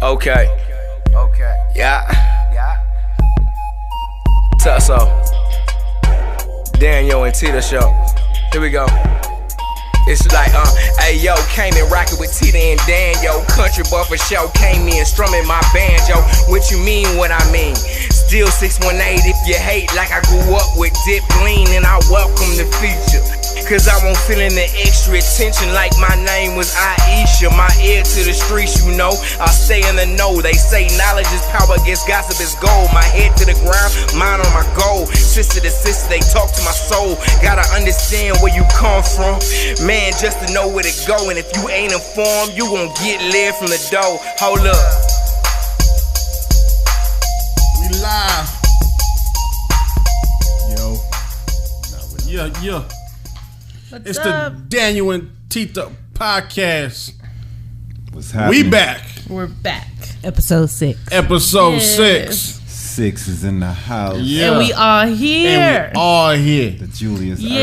Okay. Yeah. Tusso. DanYo&Tita show. Here we go. It's like, hey yo, came in rockin' with Tita and DanYo. Country boy for show, came in strumming my banjo. What you mean, what I mean? Still 618 if you hate, like I grew up with Dip Lean, and I welcome the feature. Cause I won't feel the extra attention like my name was Aisha. My ear to the streets, you know, I stay in the know. They say knowledge is power, against gossip is gold. My head to the ground, mind on my goal. Sister to sister, they talk to my soul. Gotta understand where you come from, man, just to know where to go. And if you ain't informed, you gon' get led from the door. Hold up. We live. Yo. It's up? the DanYo&Tita podcast. What's happening? We back. We're back. Episode 6. Episode Yes. 6. 6 is in the house. Yeah. And we are here. The Julius Urban of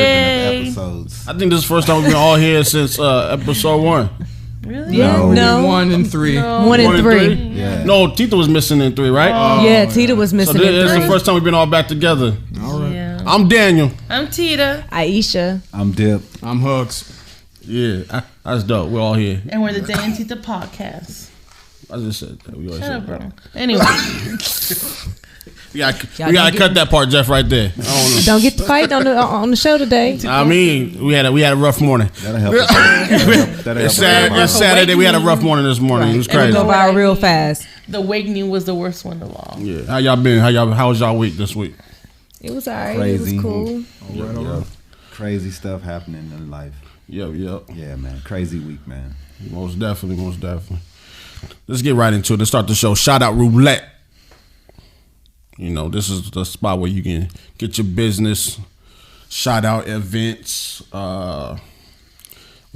episodes. I think this is the first time we've been all here since episode 1. Really? Yeah, no. 1 and 3. No. 1 and 3. Yeah. No, Tita was missing in 3, right? Yeah, Tita was So missing this in is 3. the first time we've been all back together. All right. Yeah. I'm Daniel. I'm Tita. Aisha. I'm Dip. I'm Hugs. Yeah, that's dope. We're all here. And we're the DanYo&Tita podcast. I just said that. We always Shut said up, that. bro. Anyway. We gotta cut that part, Jeff, right there. I don't know. Don't get to fight on the show today. I mean, we had a rough morning. That'll help us. That'll help It's Saturday. We had a rough morning this morning. It was It'll crazy. go by real fast. The awakening was the worst one of all. Yeah. How y'all been? How was y'all week this week? It was alright. Crazy. It was cool. All right. Crazy stuff happening in life. Yep. Yeah, man. Crazy week, man. Most definitely. Let's get right into it. Let's start the show. Shout out roulette. You know, this is the spot where you can get your business shout out events.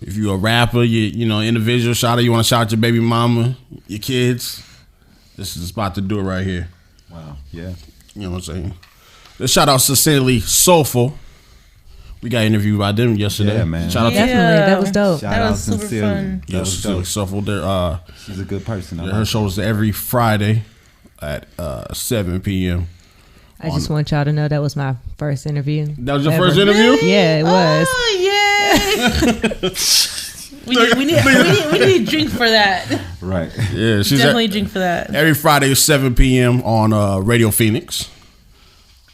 If you're a rapper, you know, individual shout out, you want to shout out your baby mama, your kids. This is the spot to do it right here. Wow. Yeah. You know what I'm saying? Let's shout out Sincerely Soulful. We got interviewed by them yesterday. Yeah, man. Shout out to Definitely. That was dope. Shout That out was super Sincerely. fun. That was Sincerely dope. Soulful. She's a good person. Her shows every Friday at 7 p.m. I just want y'all to know that was my first interview. That was your ever. first interview? Yeah, it was. Oh, yay. we need a drink for that. Right. Yeah, she's Definitely a drink for that. every Friday at 7 p.m. on Radio Phoenix.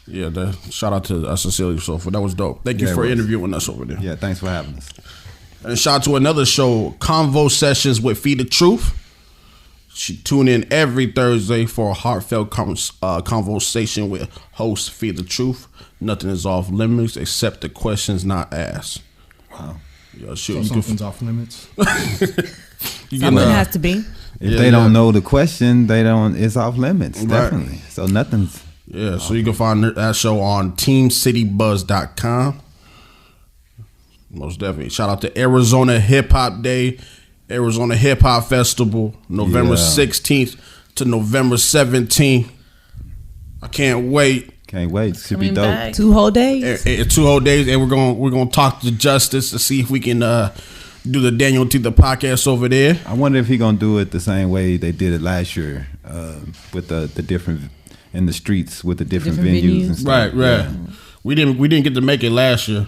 Yeah, shout out to Sincerely Soulful. That was dope. Thank you Yeah, it for was. interviewing us over there. Yeah, thanks for having us. And shout out to another show, Convo Sessions with Feed the Truth. She tune in every Thursday for a heartfelt conversation with host Feed the Truth. Nothing is off limits except the questions not asked. Wow. Yo, So shoot, something's off limits. you Something get has to be. If Yeah, they yeah. don't know the question, it's off limits. Right. Definitely. So nothing's. Yeah, so you can find that show on teamcitybuzz.com. Most definitely. Shout out to Arizona Hip Hop Day, Arizona Hip Hop Festival, November Yeah. 16th to November 17th. I can't wait. Can't wait. Should be Coming dope. back. 2 whole days. 2 whole days, and we're gonna talk to Justice to see if we can do the DanYo&Tita podcast over there. I wonder if he gonna do it the same way they did it last year, with the different in the streets with the different Different venues venues. and stuff. Right. Yeah. We didn't get to make it last year.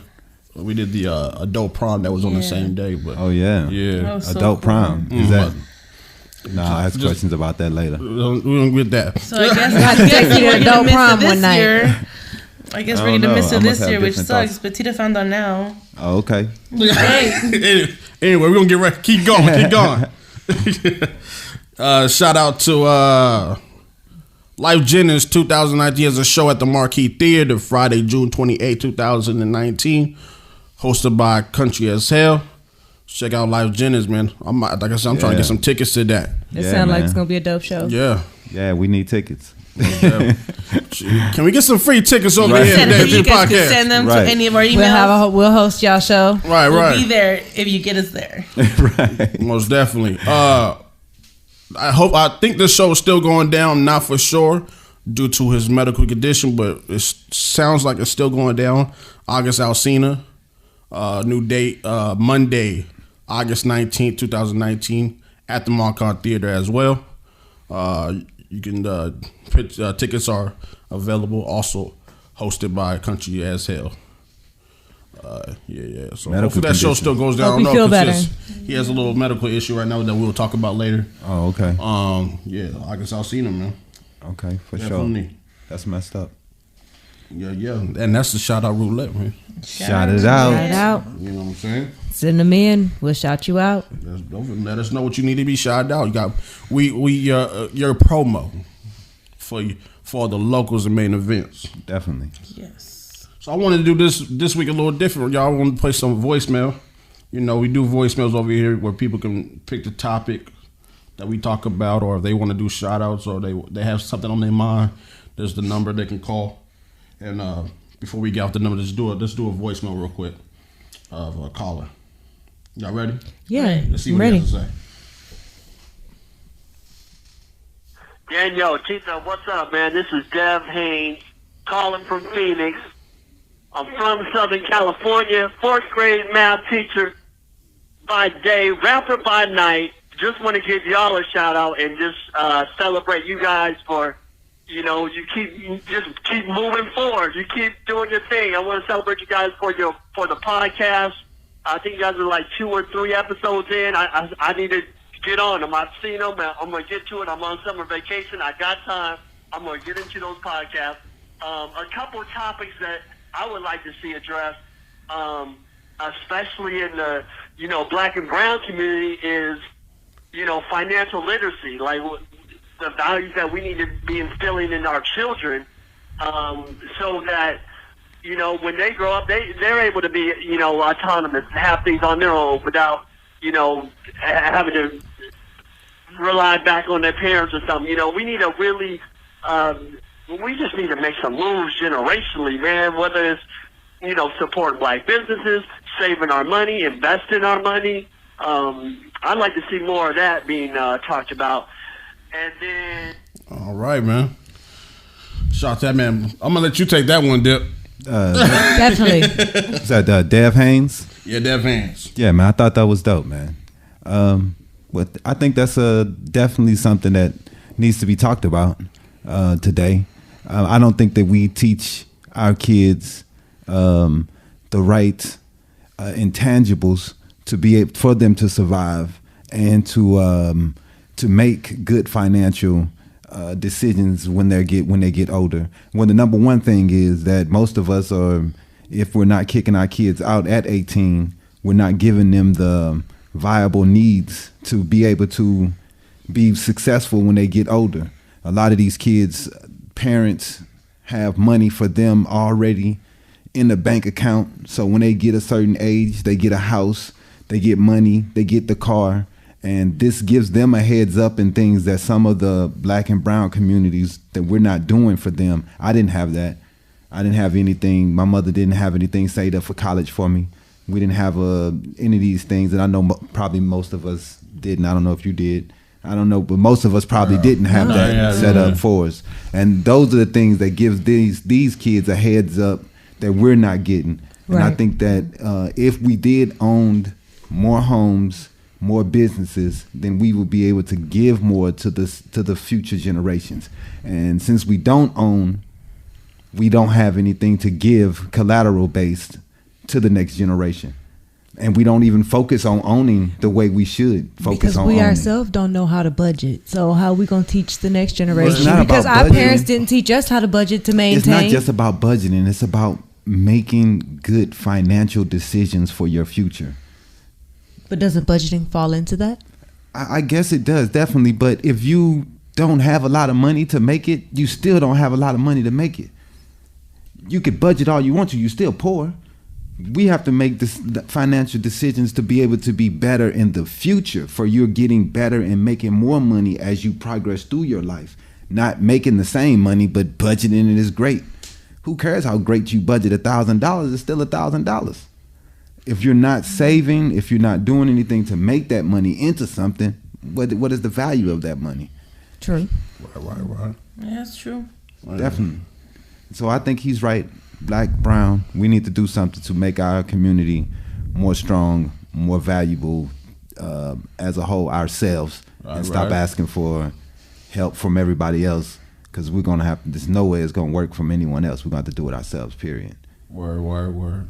We did the adult prom that was on the same day, but Oh yeah. yeah. That was so Adult cool. prom. Is that? No, I have questions about that later. We don't get that. So I guess, Got to take you to we're gonna adult miss prom it this one night. year. I guess I we're don't gonna know. miss I it must this have year, which different sucks. thoughts. But Tita found out now. Oh, okay. Anyway, we're gonna get ready. Keep going. Shout out to Life Jennings 2019 has a show at the Marquee Theater Friday, June 28, 2019, hosted by Country as Hell. Check out Life Jennings, man. I'm trying to get some tickets to that. It Yeah, sounds like man. it's going to be a dope show. Yeah. Yeah, we need tickets. Can we get some free tickets over Right. here Send at them, the you guys can podcast? send them Right. to any of our emails. We'll host y'all show. Right, We'll right. be there if you get us there. Right. Most definitely. I think the show is still going down, not for sure, due to his medical condition, but it sounds like it's still going down. August Alsina, new date, Monday, August 19th, 2019, at the Marquee Theater as well. You can tickets are available. Also hosted by Country as Hell. Yeah. So Medical hopefully that show condition. still goes down. Hope you feel better. He has a little medical issue right now that we'll talk about later. Oh, okay. Yeah, I guess I'll see him, man. Okay, for Definitely. sure. That's messed up. Yeah, and that's the shout out roulette, man. Shout it out. Shout out. You know what I'm saying? Send them in. We'll shout you out. Don't let us know what you need to be shouted out. You got your promo for the locals and main events. Definitely. Yes. So I wanted to do this week a little different. Y'all want to play some voicemail. You know, we do voicemails over here where people can pick the topic that we talk about, or if they want to do shout outs, or they have something on their mind, there's the number they can call. And before we get off the number, let's do a voicemail real quick of a caller. Y'all ready? Yeah, Let's see I'm what ready. he has to say. DanYo&Tita, what's up, man? This is Dev Haynes calling from Phoenix. I'm from Southern California, 4th grade math teacher by day, rapper by night. Just want to give y'all a shout out and just celebrate you guys for, you keep moving forward. You keep doing your thing. I want to celebrate you guys for the podcast. I think you guys are like 2 or 3 episodes in. I need to get on them. I've seen them. I'm going to get to it. I'm on summer vacation. I got time. I'm going to get into those podcasts. A couple of topics that I would like to see addressed, especially in the, black and brown community is, financial literacy, like the values that we need to be instilling in our children, so that, when they grow up, they're able to be, autonomous, have things on their own without, having to rely back on their parents or something. We need to really, we just need to make some moves generationally, man, whether it's, supporting black businesses, saving our money, investing our money. I'd like to see more of that being talked about. And then... All right, man. Shout that, man. I'm going to let you take that one, Dip. Definitely. Is that Dev Haynes? Yeah, Dev Haynes. Yeah, man, I thought that was dope, man. But I think that's definitely something that needs to be talked about today. I don't think that we teach our kids the right intangibles for them to survive and to make good financial decisions when they get older. Well, the number one thing is that most of us are, if we're not kicking our kids out at 18, we're not giving them the viable needs to be able to be successful when they get older. A lot of these kids, parents have money for them already in the bank account. So when they get a certain age, they get a house, they get money, they get the car. And this gives them a heads up in things that some of the black and brown communities that we're not doing for them. I didn't have that. I didn't have anything. My mother didn't have anything saved up for college for me. We didn't have any of these things that I know probably most of us didn't. I don't know if you did. I don't know, but most of us probably didn't have that set up for us. And those are the things that gives these kids a heads up that we're not getting. And I think that if we did own more homes, more businesses, then we would be able to give more to the future generations. And since we don't own, we don't have anything to give collateral based to the next generation. And we don't even focus on owning the way we should focus because on we owning. ourselves don't know how to budget. So how are we going to teach the next generation? not Because about our budgeting. parents didn't teach us how to budget to maintain. It's not just about budgeting. It's about making good financial decisions for your future. But doesn't budgeting fall into that? I guess it does, definitely. But if you don't have a lot of money to make it, you still don't have a lot of money to make it. You could budget all you want to, you're still poor. We have to make the financial decisions to be able to be better in the future, for you're getting better and making more money as you progress through your life. Not making the same money, but budgeting it is great. Who cares how great you budget? $1,000 is still $1,000. If you're not saving, if you're not doing anything to make that money into something, what is the value of that money? True. Right. Yeah, that's true. Definitely. So I think he's right. Black, brown, we need to do something to make our community more strong, more valuable as a whole ourselves, and stop asking for help from everybody else, because we're gonna have. There's no way it's gonna work from anyone else. We're gonna have to do it ourselves. Period. Word.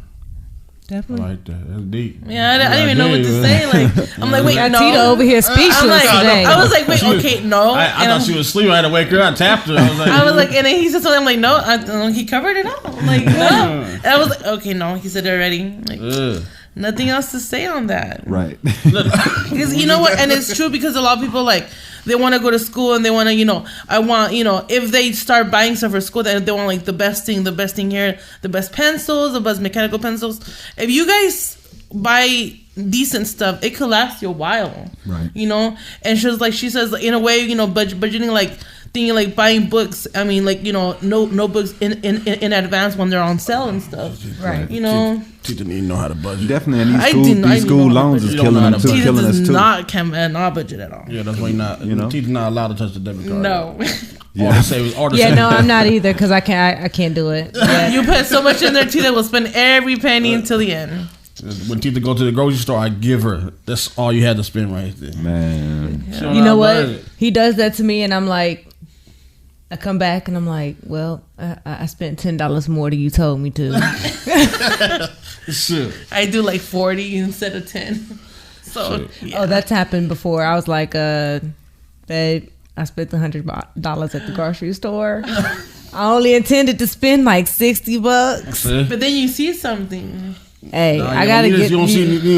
I Definitely. like that. That's deep. Yeah, I didn't even know what to say. Like, I'm like, wait, Got no. Tita over here speechless I'm like, today. I was like, wait, okay, no. I And thought she was asleep. I had to wake her. I tapped her. I was like, and then he said something. I'm like, no. He covered it up. I'm like, no. And I was like, okay, no. He said it already. I'm like, Ugh. nothing else to say on that. Right. Because you know what, and it's true because a lot of people like they want to go to school and they want to, I want, if they start buying stuff for school, they want like the best thing here, the best pencils, the best mechanical pencils. If you guys buy decent stuff, it could last you a while. Right. And she says in a way, budgeting, like thinking like buying books. I mean, like no books in advance when they're on sale and stuff. Right. Tita need to know how to budget. Definitely, and these school loans is killing them too. Tita Killing us does too. not budget at all. Yeah, that's why not. Tita's not allowed to touch the debit card. No. All they say was Yeah, no, I'm not either because I can't do it. But You put so much in there, Tita will spend every penny until the end. When Tita go to the grocery store, I give her. That's all you had to spend right there. Man, She don't you know how to what? budget. He does that to me, and I'm like, I come back and I'm like, well, I spent $10 more than you told me to. Shit. I do like 40 instead of 10. So yeah. Oh, that's happened before. I was like, babe, I spent $100 at the grocery store. I only intended to spend like $60. But then you see something, Hey, Nah, I gotta get. You don't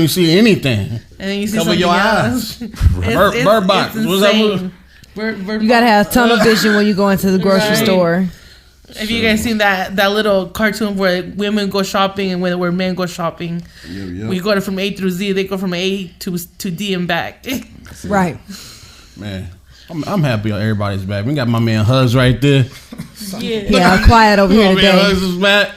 see anything. and then you see Cover something your else. eyes. Bird Box. It's What's that insane. movie? You gotta have tunnel vision when you go into the grocery Right. store. Have you guys seen that little cartoon where women go shopping and where men go shopping? We go from A through Z. They go from A to D and back. Right. Man, I'm happy everybody's back. We got my man Hugs right there. Yeah, I'm quiet over here My man today. Hugs is back.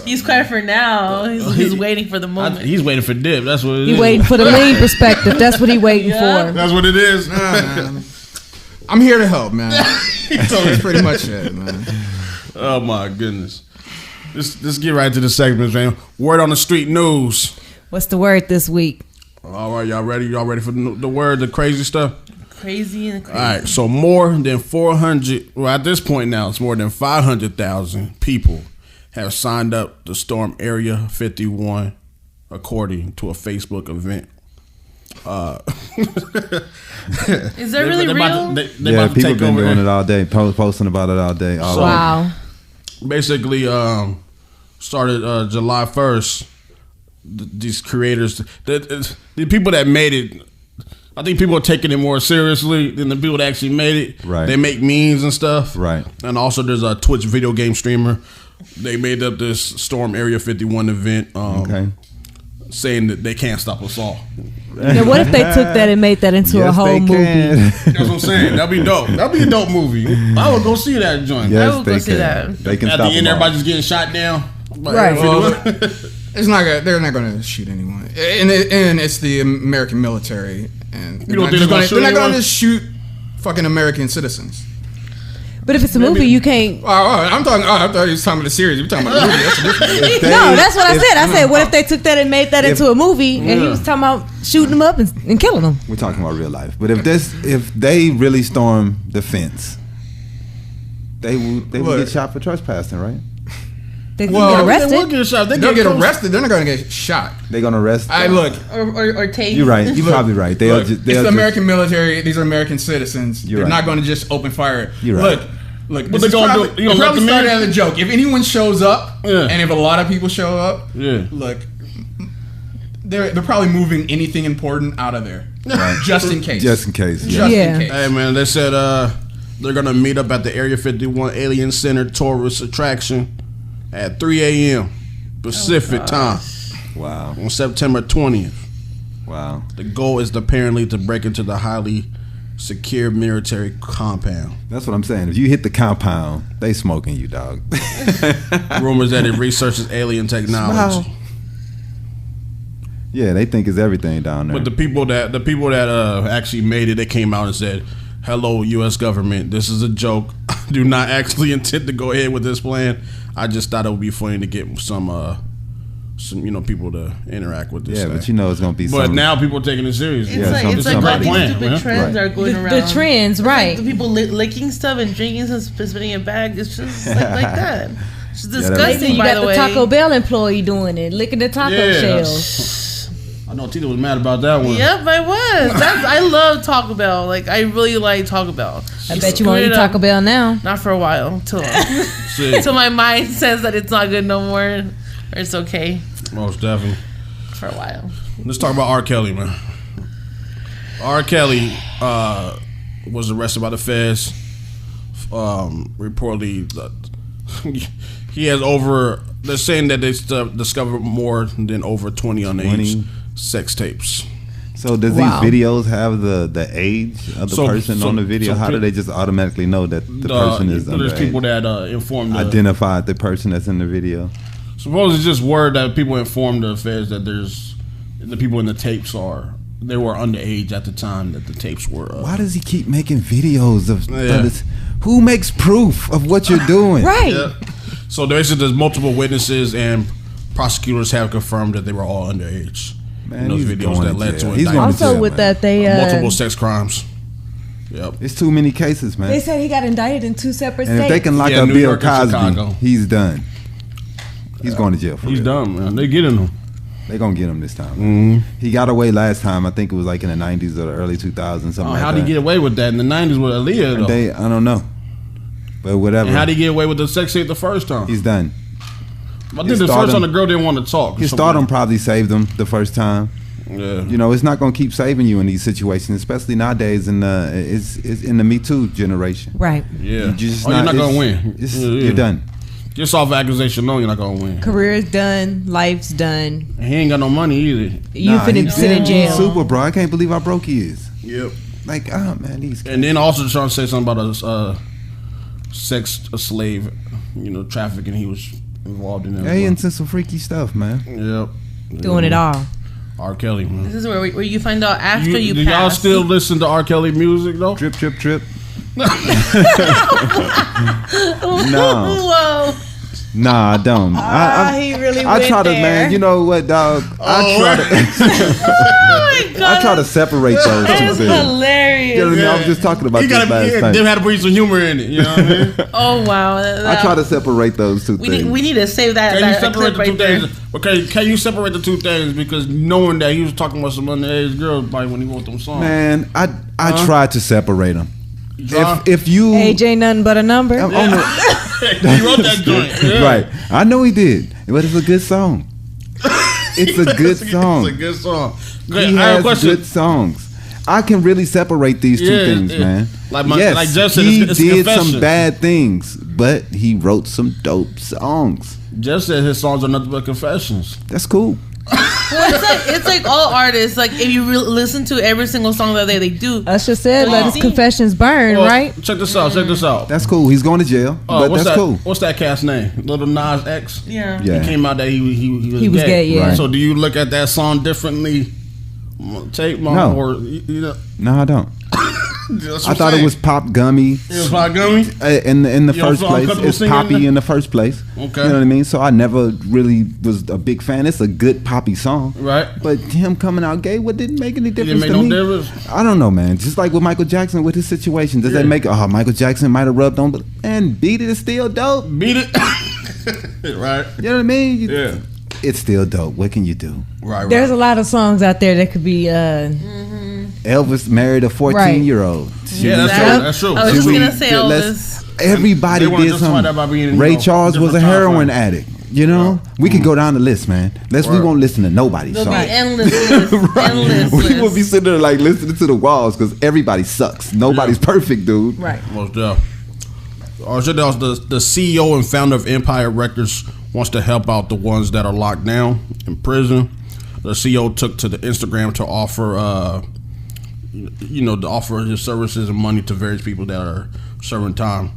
He's quiet for now. He's waiting for the moment. He's waiting for dip. That's what it is. He waiting for the lean perspective. That's what he waiting for. That's what it is. Nah, man. I'm here to help, man. That's pretty much it, man. Oh my goodness. Let's get right to the segments, man. Word on the street news. What's the word this week? All right, y'all ready? Y'all ready for the word, the crazy stuff? Crazy and crazy. All right, so more than 400, well, at this point now, it's more than 500,000 people have signed up to storm Area 51, according to a Facebook event. Is that really real? They yeah, about to people take been over. doing it all day, posting about it all day. All So- over. Wow. Basically, started July 1st. These creators, the people that made it, I think people are taking it more seriously than the people that actually made it. Right. They make memes and stuff. Right. And also, there's a Twitch video game streamer. They made up this Storm Area 51 event, Okay. saying that they can't stop us all. Now, what if they took that and made that into a Yes, whole they movie? can. That's what I'm saying. That'd be dope. That'd be a dope movie. I would go see that joint. Yes, will go they see can. that. They can At stop the end, them all. everybody just getting shot down. Right. It's not gonna, they're not going to shoot anyone, and it's the American military, and You don't think they're gonna shoot they're not anyone? going to shoot fucking American citizens. But if it's a movie, you can't. I thought you was talking about the series. We're talking about the movie. That's a different thing. If they- No, that's what I if- said. I said, what if they took that and made that into a movie, and he was talking about shooting them up and killing them? We're talking about real life. But if they really storm the fence, they will Look. get shot for trespassing, right? They can Well, get They arrested. will get shot. They'll get arrested. They're not going to get shot. They're gonna arrest. I look. Or take. You're right. You're probably right. They'll Look, just. it's They'll the just- American military. These are American citizens. You're They're right. not going to just open fire. You're right. Look. What This they is gonna probably, do? You gonna it let probably them in? started as a joke. If anyone shows up, Yeah. and if a lot of people show up, Yeah. look, they're probably moving anything important out of there, just in case. Just in case. Yeah. Just Yeah. in case. Hey man, they said they're gonna meet up at the Area 51 Alien Center tourist attraction at 3 a.m. Pacific time Wow. on September 20th. Wow. The goal is apparently to break into the highly secure military compound. That's what I'm saying. If you hit the compound, they smoking you, dog. Rumors that it researches alien technology. Yeah, they think it's everything down there. But the people that actually made it, they came out and said, "Hello, U.S. government. This is a joke. I do not actually intend to go ahead with this plan. I just thought it would be funny to get some some people to interact with this. Yeah, thing. but it's gonna be. But now people are taking it serious. It's like all these stupid trends are going around. The trends, right? Like the people licking stuff and drinking and spitting it back. It's just like that. It's disgusting. You got the Taco Bell employee doing it, licking the taco shells. I know Tita was mad about that one. Yep, I was. I love Taco Bell. Like, I really like Taco Bell. I bet you won't eat Taco Bell now. Not for a while. Till my mind says that it's not good no more. Or it's okay. Most definitely. For a while. Let's talk about R. Kelly, man. R. Kelly was arrested by the feds. Reportedly, he has they're saying that they discovered more than over 20 underage sex tapes. So does these videos have the age of the person on the video? How do they just automatically know that the person is underage? There's people that identified the person that's in the video. Suppose it's just word that people informed the feds that the people in the tapes they were underage at the time that the tapes were. Why does he keep making videos of this? Who makes proof of what you're doing? Right. Yeah. So basically, there's multiple witnesses and prosecutors have confirmed that they were all underage. Man, in those videos that led to indictment. Also, with that, they multiple sex crimes. Yep. It's too many cases, man. They said he got indicted in 2 separate states. And if they can lock up New Bill York and Cosby, Chicago. he's done. He's going to jail for He's real. done, man. They getting him. They gonna get him this time. He got away last time. I think it was like in the 90s or the early 2000s. Something like how'd that. he get away with that in the 90s with Aaliyah, though? I don't know. But whatever. And how'd he get away with the sex tape the first time? He's done. I think the first time the girl didn't want to talk. His stardom probably saved him the first time. Yeah. It's not gonna keep saving you in these situations, especially nowadays it's in the Me Too generation. Right. Yeah. You're not gonna win. You're done. Just off accusation alone, you're not gonna win. Career's done. Life's done. And he ain't got no money either. You finna sit in jail. Super, bro. I can't believe how broke he is. Yep. Like, oh man, these. And then also trying to say something about a slave, trafficking. He was involved in that. Yeah, he into some freaky stuff, man. Yep. Doing it all. R. Kelly, man. This is where you find out after you do pass. y'all still listen to R. Kelly music though? Trip, trip, trip. No. Whoa. Nah, I don't. He really I went try to, there. man. You know what, dog? Oh my God. I try to separate those two That's things. hilarious. You know what I mean? I was just talking about this last night. They had to bring some humor in it. You know what I mean? Oh wow. I try to separate those two things. We need to save that. Can you separate the two there. things? Okay, can you separate the two things? Because knowing that he was talking about some underage girls, like when he wrote them songs. Man, I tried to separate them. Draw? If you AJ nothing but a number. I'm on the, He wrote that joint. Yeah. right, I know he did, but it's a good song. It's a good song. It's a good song. He I have a has question. good songs. I can really separate these two things, man. Like yes, Jeff said, he it's did confession. some bad things, but he wrote some dope songs. Jeff said his songs are nothing but confessions. That's cool. Well, it's like all artists. Like if you listen to every single song that they do. Usher said, "Let his confessions burn." Well, right? Check this out. Check this out. That's cool. He's going to jail, but what's that's that, cool. What's that cat's name? Little Nas X. Yeah. Yeah. He came out that he was gay. Yeah. Right. So do you look at that song differently? Tape mom No. or No, I don't. That's I what thought I'm it was saying. Pop Gummy. It was Pop Gummy. In the You don't first feel place, uncomfortable it's singing poppy that? in the first place. Okay. You know what I mean? So I never really was a big fan. It's a good poppy song, Right. but him coming out gay, what didn't make any difference make to no me? difference? I don't know, man. Just like with Michael Jackson with his situation, does that make? Oh, Michael Jackson might have rubbed on, but Beat It is still dope. Beat it. Right. You know what I mean? Yeah. It's still dope. What can you do? Right. There's a lot of songs out there that could be. Elvis married a 14-year-old. Yeah, that's That- true. That's true. I was just gonna say all Let's- this. Everybody They wanna did justify that by something. being, Ray Charles was a different time heroin frame. addict. You know, we could go down the list, man. We Right. won't listen to nobody's There'll song. be endless lists. Endless We will lists. be sitting there like listening to the walls because everybody sucks. Nobody's perfect, dude. Right. Most definitely. The CEO and founder of Empire Records wants to help out the ones that are locked down in prison. The CEO took to the Instagram to offer, to offer his services and money to various people that are serving time.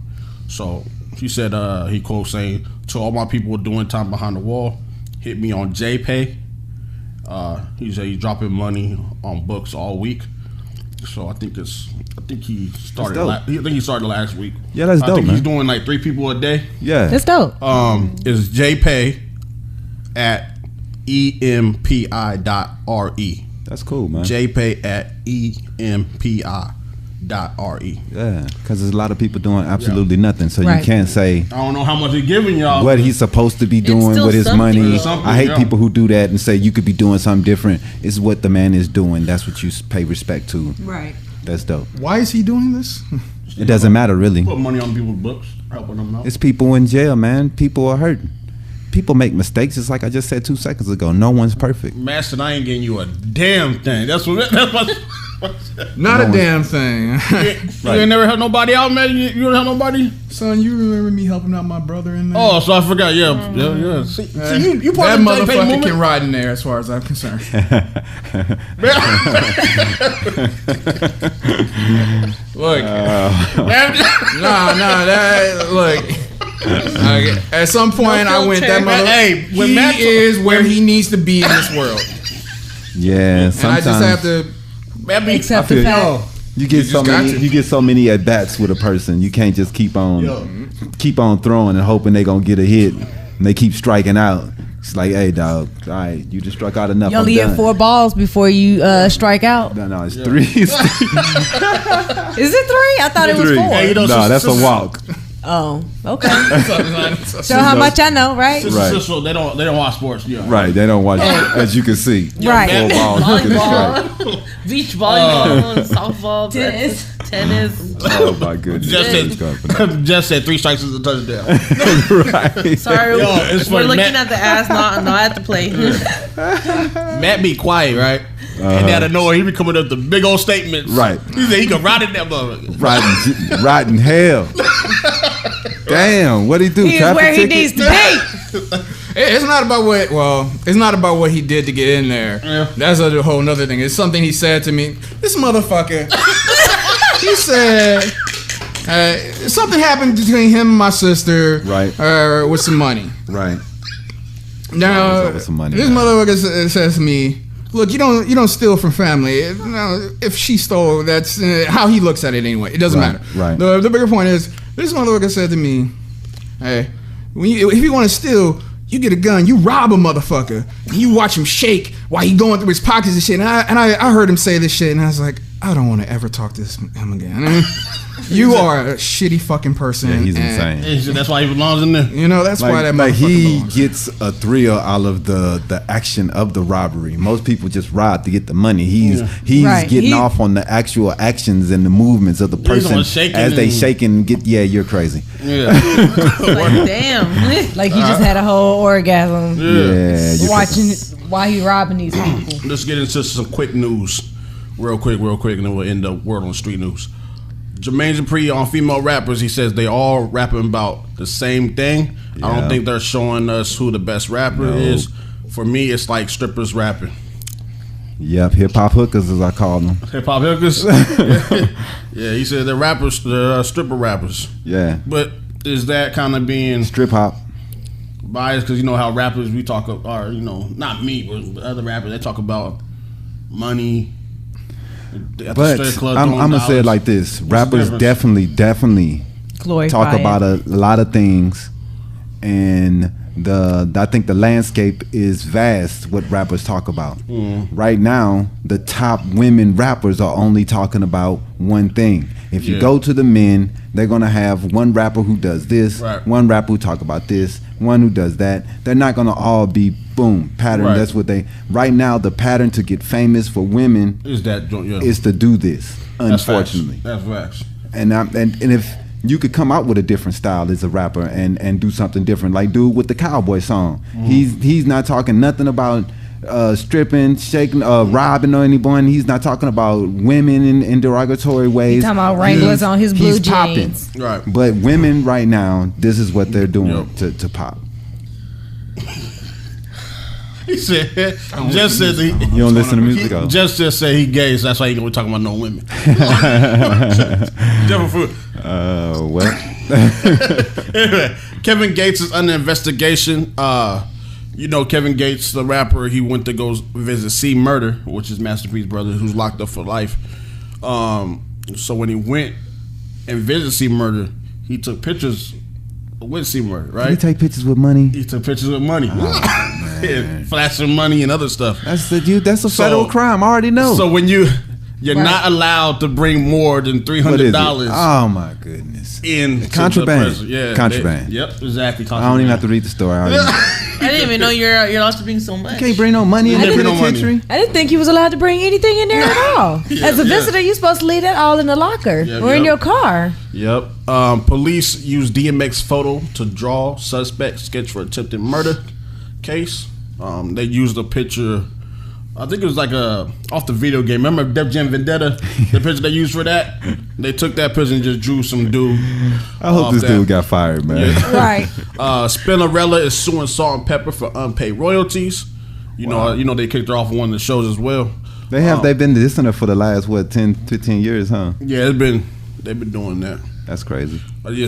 So he said, he quote saying, "To all my people doing time behind the wall, hit me on JPay." He said he's dropping money on books all week. So I think he started. dope. I think he started last week. Yeah, that's I dope, think man. he's doing like 3 people a day. Yeah. That's dope. Is JPay at empi.re. That's cool, man. JPay at empi.re. Yeah, because there's a lot of people doing absolutely nothing, so Right. you can't say I don't know how much they're giving y'all. what he's supposed to be doing still with his something, money. though. I hate Yeah. people who do that and say you could be doing something different. It's what the man is doing. That's what you pay respect to. Right. That's dope. Why is he doing this? It doesn't matter really. Put money on people's books, helping them out. It's people in jail, man. People are hurting. People make mistakes. Just like I just said 2 seconds ago. No one's perfect. Master, I ain't getting you a damn thing. That's what. Not No a one- damn thing. You ain't never helped nobody out, man. You don't help nobody. Son, you remember me helping out my brother in there? Oh, so I forgot. Yeah. See, you part that of the JPay motherfucker movement. can ride in there as far as I'm concerned. Look, look. At some point, I went that mother. Hey, when he Matt- is where he needs to be in this world, Yeah, and I sometimes just have to. Except I feel the fact. Oh, you get You so just got many. to. You get so many at bats with a person. You can't just keep on throwing and hoping they gonna get a hit, and they keep striking out. It's like, hey, dog. All right, you just struck out enough. You only I'm get done. 4 balls before you strike out. No, it's 3. Is it 3? I thought it was 4. Hey, you know, No, that's a walk. Oh, okay. So how much I know, right? Right. So they don't watch sports. Yeah. Right, they don't watch it, as you can see. Right. 4 balls. You get a strike. Volleyball, beach volleyball, softball, tennis. Oh my goodness. Just said 3 strikes is a touchdown. Right. Sorry, Yo, it's we're funny, looking Matt. at the ass, not at the play. Matt be quiet, right? And out of nowhere, he be coming up with the big old statements. Right. He said he can ride in that motherfucker. Riding hell. Damn, what'd he do? He is Traffic where he ticket? needs to be. it's not about what. Well, it's not about what he did to get in there. Yeah. That's a whole nother thing. It's something he said to me. This motherfucker. He said something happened between him and my sister. Right. With some money. Right. Now, with some money, this man. motherfucker says to me, "Look, you don't steal from family. If she stole, that's how he looks at it anyway. It doesn't Right, matter. right. The bigger point is, this motherfucker said to me, hey, if you want to steal, you get a gun, you rob a motherfucker, and you watch him shake while he going through his pockets and shit. And I heard him say this shit, and I was like, I don't want to ever talk to him again. I mean, you are a shitty fucking person. Yeah, he's and, insane. That's why he belongs in there. You know, that's why that Like motherfucker he belongs. gets a thrill out of the action of the robbery. Most people just rob to get the money. He's Right. getting He- off on the actual actions and the movements of the on person shaking as they and- shake and get. Yeah, you're crazy. Yeah. Like, damn. Like he just had a whole orgasm Yeah, you're watching while he robbing these people. Let's get into some quick news. Real quick, and then we'll end the word on the street news. Jermaine Dupri on female rappers, he says they all rapping about the same thing. I Yeah. don't think they're showing us who the best rapper is. For me, it's like strippers rapping. Yep, hip hop hookers as I call them. Hip hop hookers. Yeah, he said they're rappers, they're stripper rappers. Yeah, But is that kind of being strip hop. biased? Because you know how rappers we talk are, not me, but other rappers, they talk about money. At the But strip club I'm throwing gonna say it dollars. like this: the rappers difference? definitely Glorify talk it. about a lot of things, and I think the landscape is vast. What rappers talk about right now, the top women rappers are only talking about one thing. If you Yeah. go to the men, they're gonna have one rapper who does this, Right. one rapper who talk about this, one who does that. They're not gonna all be boom pattern. Right. That's what they right now. The pattern to get famous for women Is that yeah. is to do this. That's facts. Unfortunately, That's facts. and if you could come out with a different style as a rapper and do something different, like dude with the cowboy song, he's not talking nothing about stripping, shaking, robbing or anyone. He's not talking about women in derogatory ways. He's talking about Wranglers on his blue he's popping. jeans. Right. But women right now, this is what they're doing Yep. to pop. He said, just said he. You don't listen to music, though. Just said he gay, so that's why he gonna be talking about no women. Different fruit. What? Anyway, Kevin Gates is under investigation. Kevin Gates, the rapper, he went to go visit C Murder, which is Master P's brother, who's locked up for life. So when he went and visited C Murder, he took pictures with C Murder, Can you right? take pictures with money? He took pictures with money. Man. and flashing money and other stuff. That's a federal crime. I already know. So when you're not allowed to bring more than $300. Oh my goodness! In contraband. Contraband. Yep, exactly. Contraband. I don't even have to read the story. I didn't even know you're allowed to bring so much. You can't bring no money in the penitentiary. I didn't think you was allowed to bring anything in there at all. As a visitor, you're supposed to leave that all in the locker or in your car. Yep. Police used DMX photo to draw suspect sketch for attempted murder case. They used a picture. I think it was like off the video game. Remember Def Jam Vendetta? The picture they used for that? They took that picture and just drew some dude. I hope this dude got fired, man. Yeah. Right. Spinnerella is suing Salt-N-Pepa for unpaid royalties. You know they kicked her off of one of the shows as well. They've been listening for the last 10, 15 years, huh? Yeah, they've been doing that. That's crazy. But she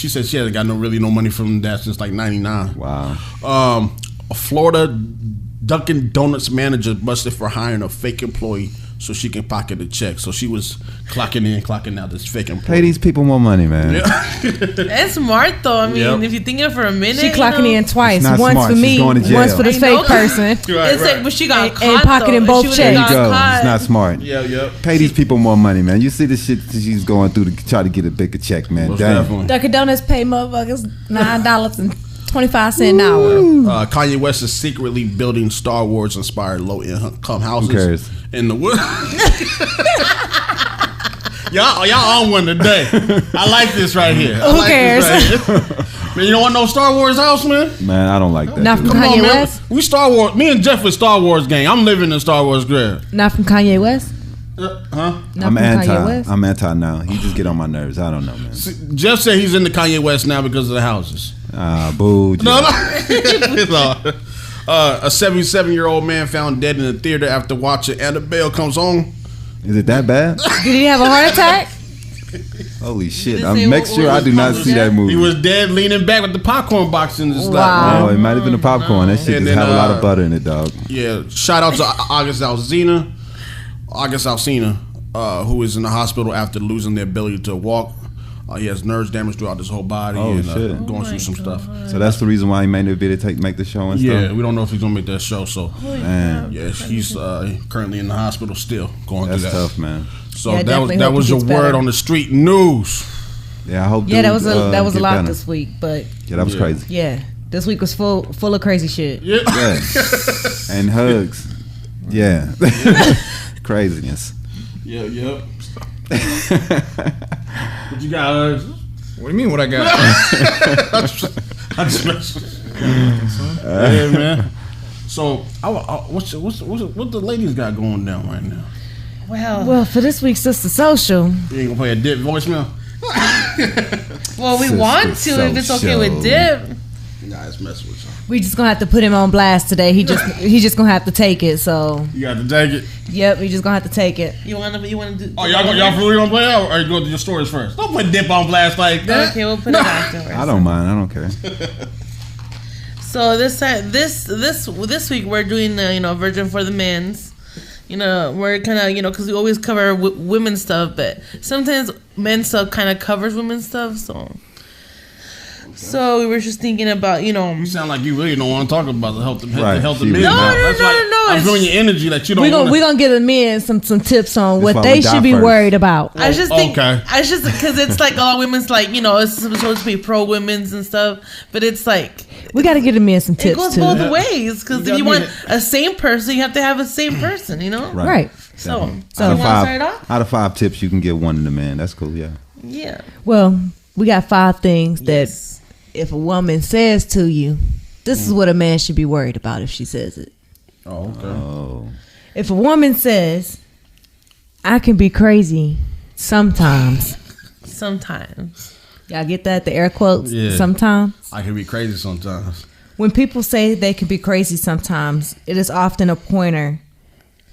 said she hasn't got no money from that since like '99. Wow. A Florida Dunkin' Donuts manager busted for hiring a fake employee so she can pocket a check. So she was clocking in, clocking out this fake employee. Pay these people more money, man. Yeah. It's smart though. I mean, if you think of it for a minute, she clocking in twice. Once Once for me, once for this fake person. Like, but she got caught and pocketing both checks. There you go. It's not smart. Yeah. Pay these people more money, man. You see the shit that she's going through to try to get a bigger check, man. Damn. Dunkin' Donuts pay motherfuckers $9.25 an hour. Kanye West is secretly building Star Wars inspired low income houses. Who cares? In the wood. y'all on one today. I like this right here. Who cares? Man, you don't want no Star Wars house, man? Man, I don't like that. Not from Come Kanye on, man. West? We Star Wars. Me and Jeff is Star Wars gang. I'm living in Star Wars grab. Not from Kanye West? Huh? I'm anti now. He just get on my nerves. I don't know, man. Jeff said he's into Kanye West now because of the houses. Boo. No. A 77-year-old man found dead in a theater after watching Annabelle Comes Home. Is it that bad? Did he have a heart attack? Holy shit. Make sure I do not see that movie. He was dead leaning back with the popcorn box in his lap. Wow. Oh, it might have been the popcorn. That shit just had a lot of butter in it, dog. Yeah. Shout out to August Alsina, who is in the hospital after losing the ability to walk. He has nerves damage throughout his whole body and going through some stuff. So that's the reason why he may not be able to make the show and stuff? Yeah, we don't know if he's going to make that show. So, he's currently in the hospital still going through that. That's tough, man. So that was your word on the street news. Yeah, I hope. Yeah, that was a lot this week, but yeah, that was crazy. Yeah, this week was full of crazy shit. Yeah, and hugs. Yeah, craziness. Yep. What you got? What do you mean? What I got? Yeah, man. So, what the ladies got going down right now? Well, for this week's Sister Social, You ain't gonna play a dip voicemail? well, we want to if it's okay with Dip. Nah, it's messing with you. we just gonna have to put him on blast today. He just gonna have to take it. So You got to take it. yep, we just gonna have to take it. You wanna do? Oh, y'all for real gonna play it out, or you go to your stories first? Don't put dip on blast like that. Okay, we'll put it afterwards. I don't mind. I don't care. So this week we're doing Virgin for the Men's. We're kind of because we always cover women's stuff, but sometimes men's stuff kind of covers women's stuff. So we were just thinking about You sound like you really don't want to talk about the health of men. No. I'm feeling your energy that you don't. We're gonna give the men some tips on what they should be worried about. I just think because it's like all women's it's supposed to be pro women's and stuff, but it's like we got to give the men some tips. It goes too. both ways because if you want a same person, you have to have a same person. Right. So out you want to start off? Out of 5 tips, you can get one to the man. That's cool. Yeah. Yeah. Well, we got 5 things that if a woman says to you, this is what a man should be worried about if she says it. Oh, okay. Oh. If a woman says, I can be crazy sometimes. Sometimes. Y'all get that? The air quotes? Yeah. Sometimes. I can be crazy sometimes. When people say they can be crazy sometimes, it is often a pointer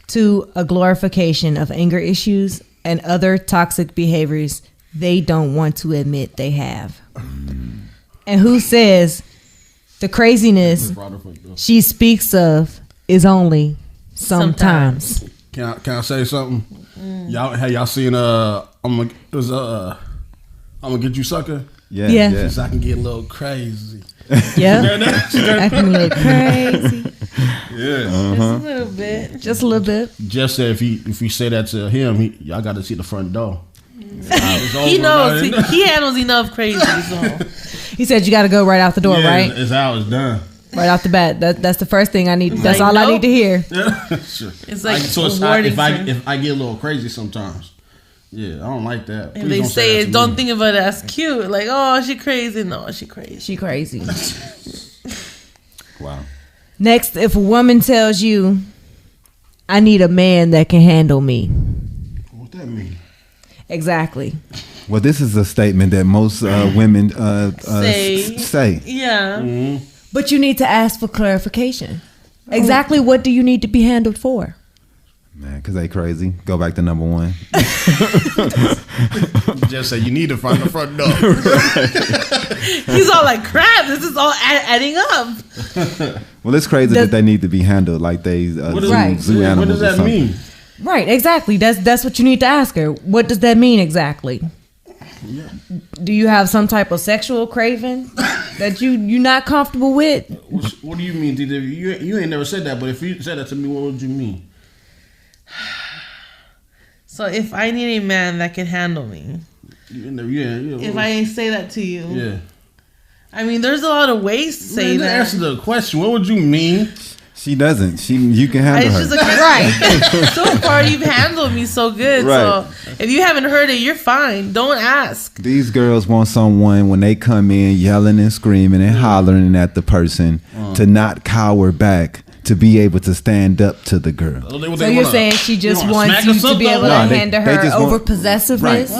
to a glorification of anger issues and other toxic behaviors they don't want to admit they have. And who says the craziness she speaks of is only sometimes. Can I say something? Y'all seen I'm gonna get you, sucker. Yeah, Yeah. yeah. So I can get a little crazy. Yeah. Acting a little crazy. Yeah. Just a little bit. Just a little bit. Jeff said if you say that to him, y'all got to see the front door. He knows. He handles enough crazy. So. He said you got to go right out the door, Yeah, right? It's out. It's done. Right off the bat. That's the first thing I need. That's like, all I nope. need to hear. Yeah. Sure. It's like if I get a little crazy sometimes. Yeah, I don't like that. If Please they don't say that it, to don't me. think of it as cute. Like, oh, she crazy. No, she crazy. She crazy. Wow. Next, if a woman tells you, I need a man that can handle me. What that mean? Exactly. Well, this is a statement that most women say. Yeah. Mm-hmm. But you need to ask for clarification. Exactly what do you need to be handled for? Man, because they crazy. Go back to number one. Just say you need to find the front door. He's all like, crap, this is all adding up. Well, it's crazy that they need to be handled like they Right. zoo Yeah, animals. what does or that something. mean? Right, exactly. That's what you need to ask her. What does that mean exactly? Do you have some type of sexual craving that you're not comfortable with? What do you mean, Tita? You ain't never said that, but if you said that to me, what would you mean? So if I need a man that can handle me, if I say that to you, yeah. I mean, there's a lot of ways to say Man, that. answer the question. What would you mean? She doesn't. You can handle It's her. just like, right. So far, you've handled me so good. Right. So if you haven't heard it, you're fine. Don't ask. These girls want someone when they come in yelling and screaming and hollering at the person to not cower back, to be able to stand up to the girl. So you're saying she just wants you to be able to handle her over possessiveness,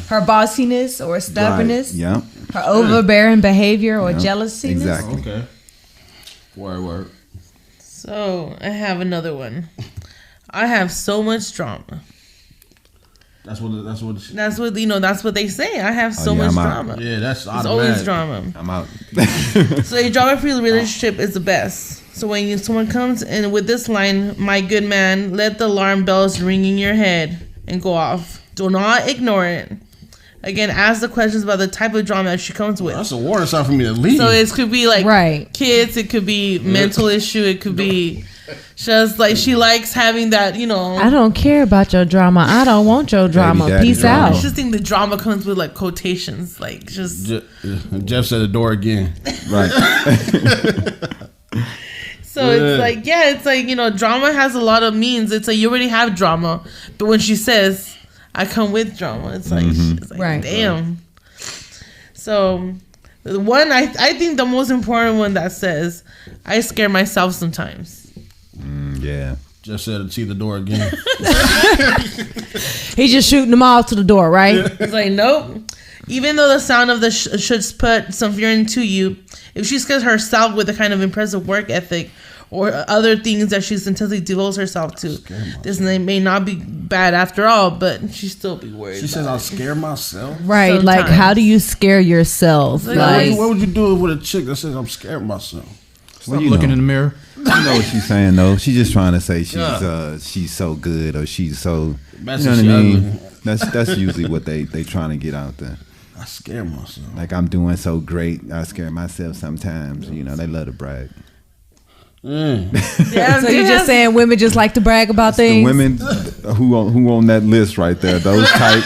her bossiness or stubbornness, Right. Yeah. her overbearing behavior or jealousy. Exactly. Okay. Word. So I have another one. I have so much drama. That's what That's what they say. I have so much I'm out. drama. Yeah, that's It's automatic. always drama. I'm out. So a drama-free relationship is the best. So when someone comes in with this line, my good man, let the alarm bells ring in your head and go off. Do not ignore it. Again, ask the questions about the type of drama that she comes with. That's a warning sign for me to leave. So it could be like Right. kids, it could be mental issue, it could be just like she likes having that, I don't care about your drama. I don't want your drama. daddy Peace drama. I out. just think the drama comes with like quotations, like just Jeff said the door again. Right. so it's like drama has a lot of means. It's like you already have drama, but when she says I come with drama, it's like, Right. damn. So the one I think the most important one that says I scare myself sometimes. Yeah. Just said it's the door again. He's just shooting them all to the door, right? It's like, nope. Even though the sound of this should put some fear into you, if she scares herself with a kind of impressive work ethic or other things that she's intensely devotes herself to, this may not be bad after all, but she still be worried. She says I'll scare myself. Right. Like, Sometimes. how do you scare yourself? Like- What would you do with a chick that says I'm scared of myself? Stop looking in the mirror. You know what she's saying though. She's just trying to say she's so good or she's so. That's you know what I she mean? ugly. That's usually what they trying to get out there. I scare myself. Like I'm doing so great, I scare myself sometimes. You know, they love to brag. Yeah, So you're just saying women just like to brag about The things? women who on that list right there, those type.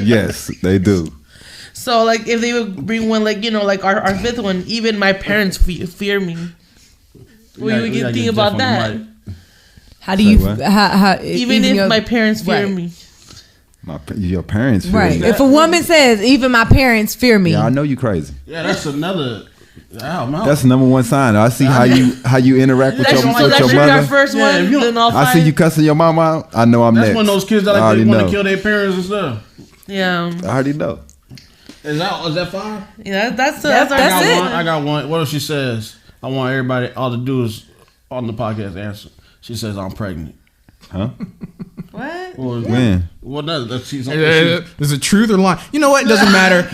Yes, they do. So, like, if they would bring one, like, like our fifth one, even my parents fear me. What do you think about that? How do you? Say what? How Even if my parents fear Right. me. Your parents fear Right. you. If a woman says, even my parents fear me. Yeah, I know you crazy. Yeah, that's another. That's the number one sign. I see how you interact with That's your our mother. first Yeah, one. if you- Then all I five. see you cussing your mama out. I know I'm That's next. one of those kids that I like already they want know. to kill their parents and stuff. Yeah. I already know. Is that five? Yeah, that's our That's next it. one. I got one. What if she says I want everybody all to do is on the podcast answer? She says I'm pregnant. Huh? What? Well, When? Well, no, she's Is it truth or lie? You know what? It doesn't matter.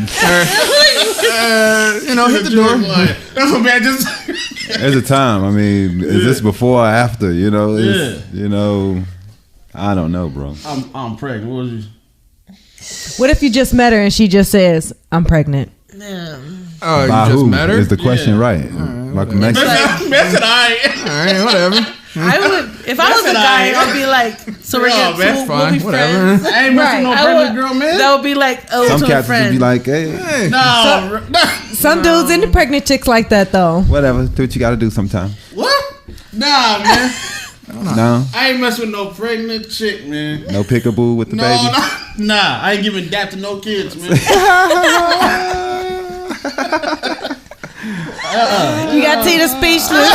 Hit the door. That's what man just. There's a time. I mean, is this before or after? You know, I don't know, bro. I'm pregnant. What was you? What if you just met her and she just says, "I'm pregnant"? Yeah. Oh, By you just who? met her? Is the question right? Like Mexican. That's alright. Alright, whatever. I would, if I was a guy, I'd be like, so we're Yeah, gonna that's we'll be whatever. friends. I ain't messing no I pregnant would- girl, man. That would be like, oh, Some to a cats would friend. be like, hey, No. Some dudes into pregnant chicks like that though. whatever. Do what you got to do sometime. What? Nah, man. No, I ain't messing with no pregnant chick, man. no peekaboo with the No, baby. nah. I ain't giving dap to no kids, man. You got Tita speechless.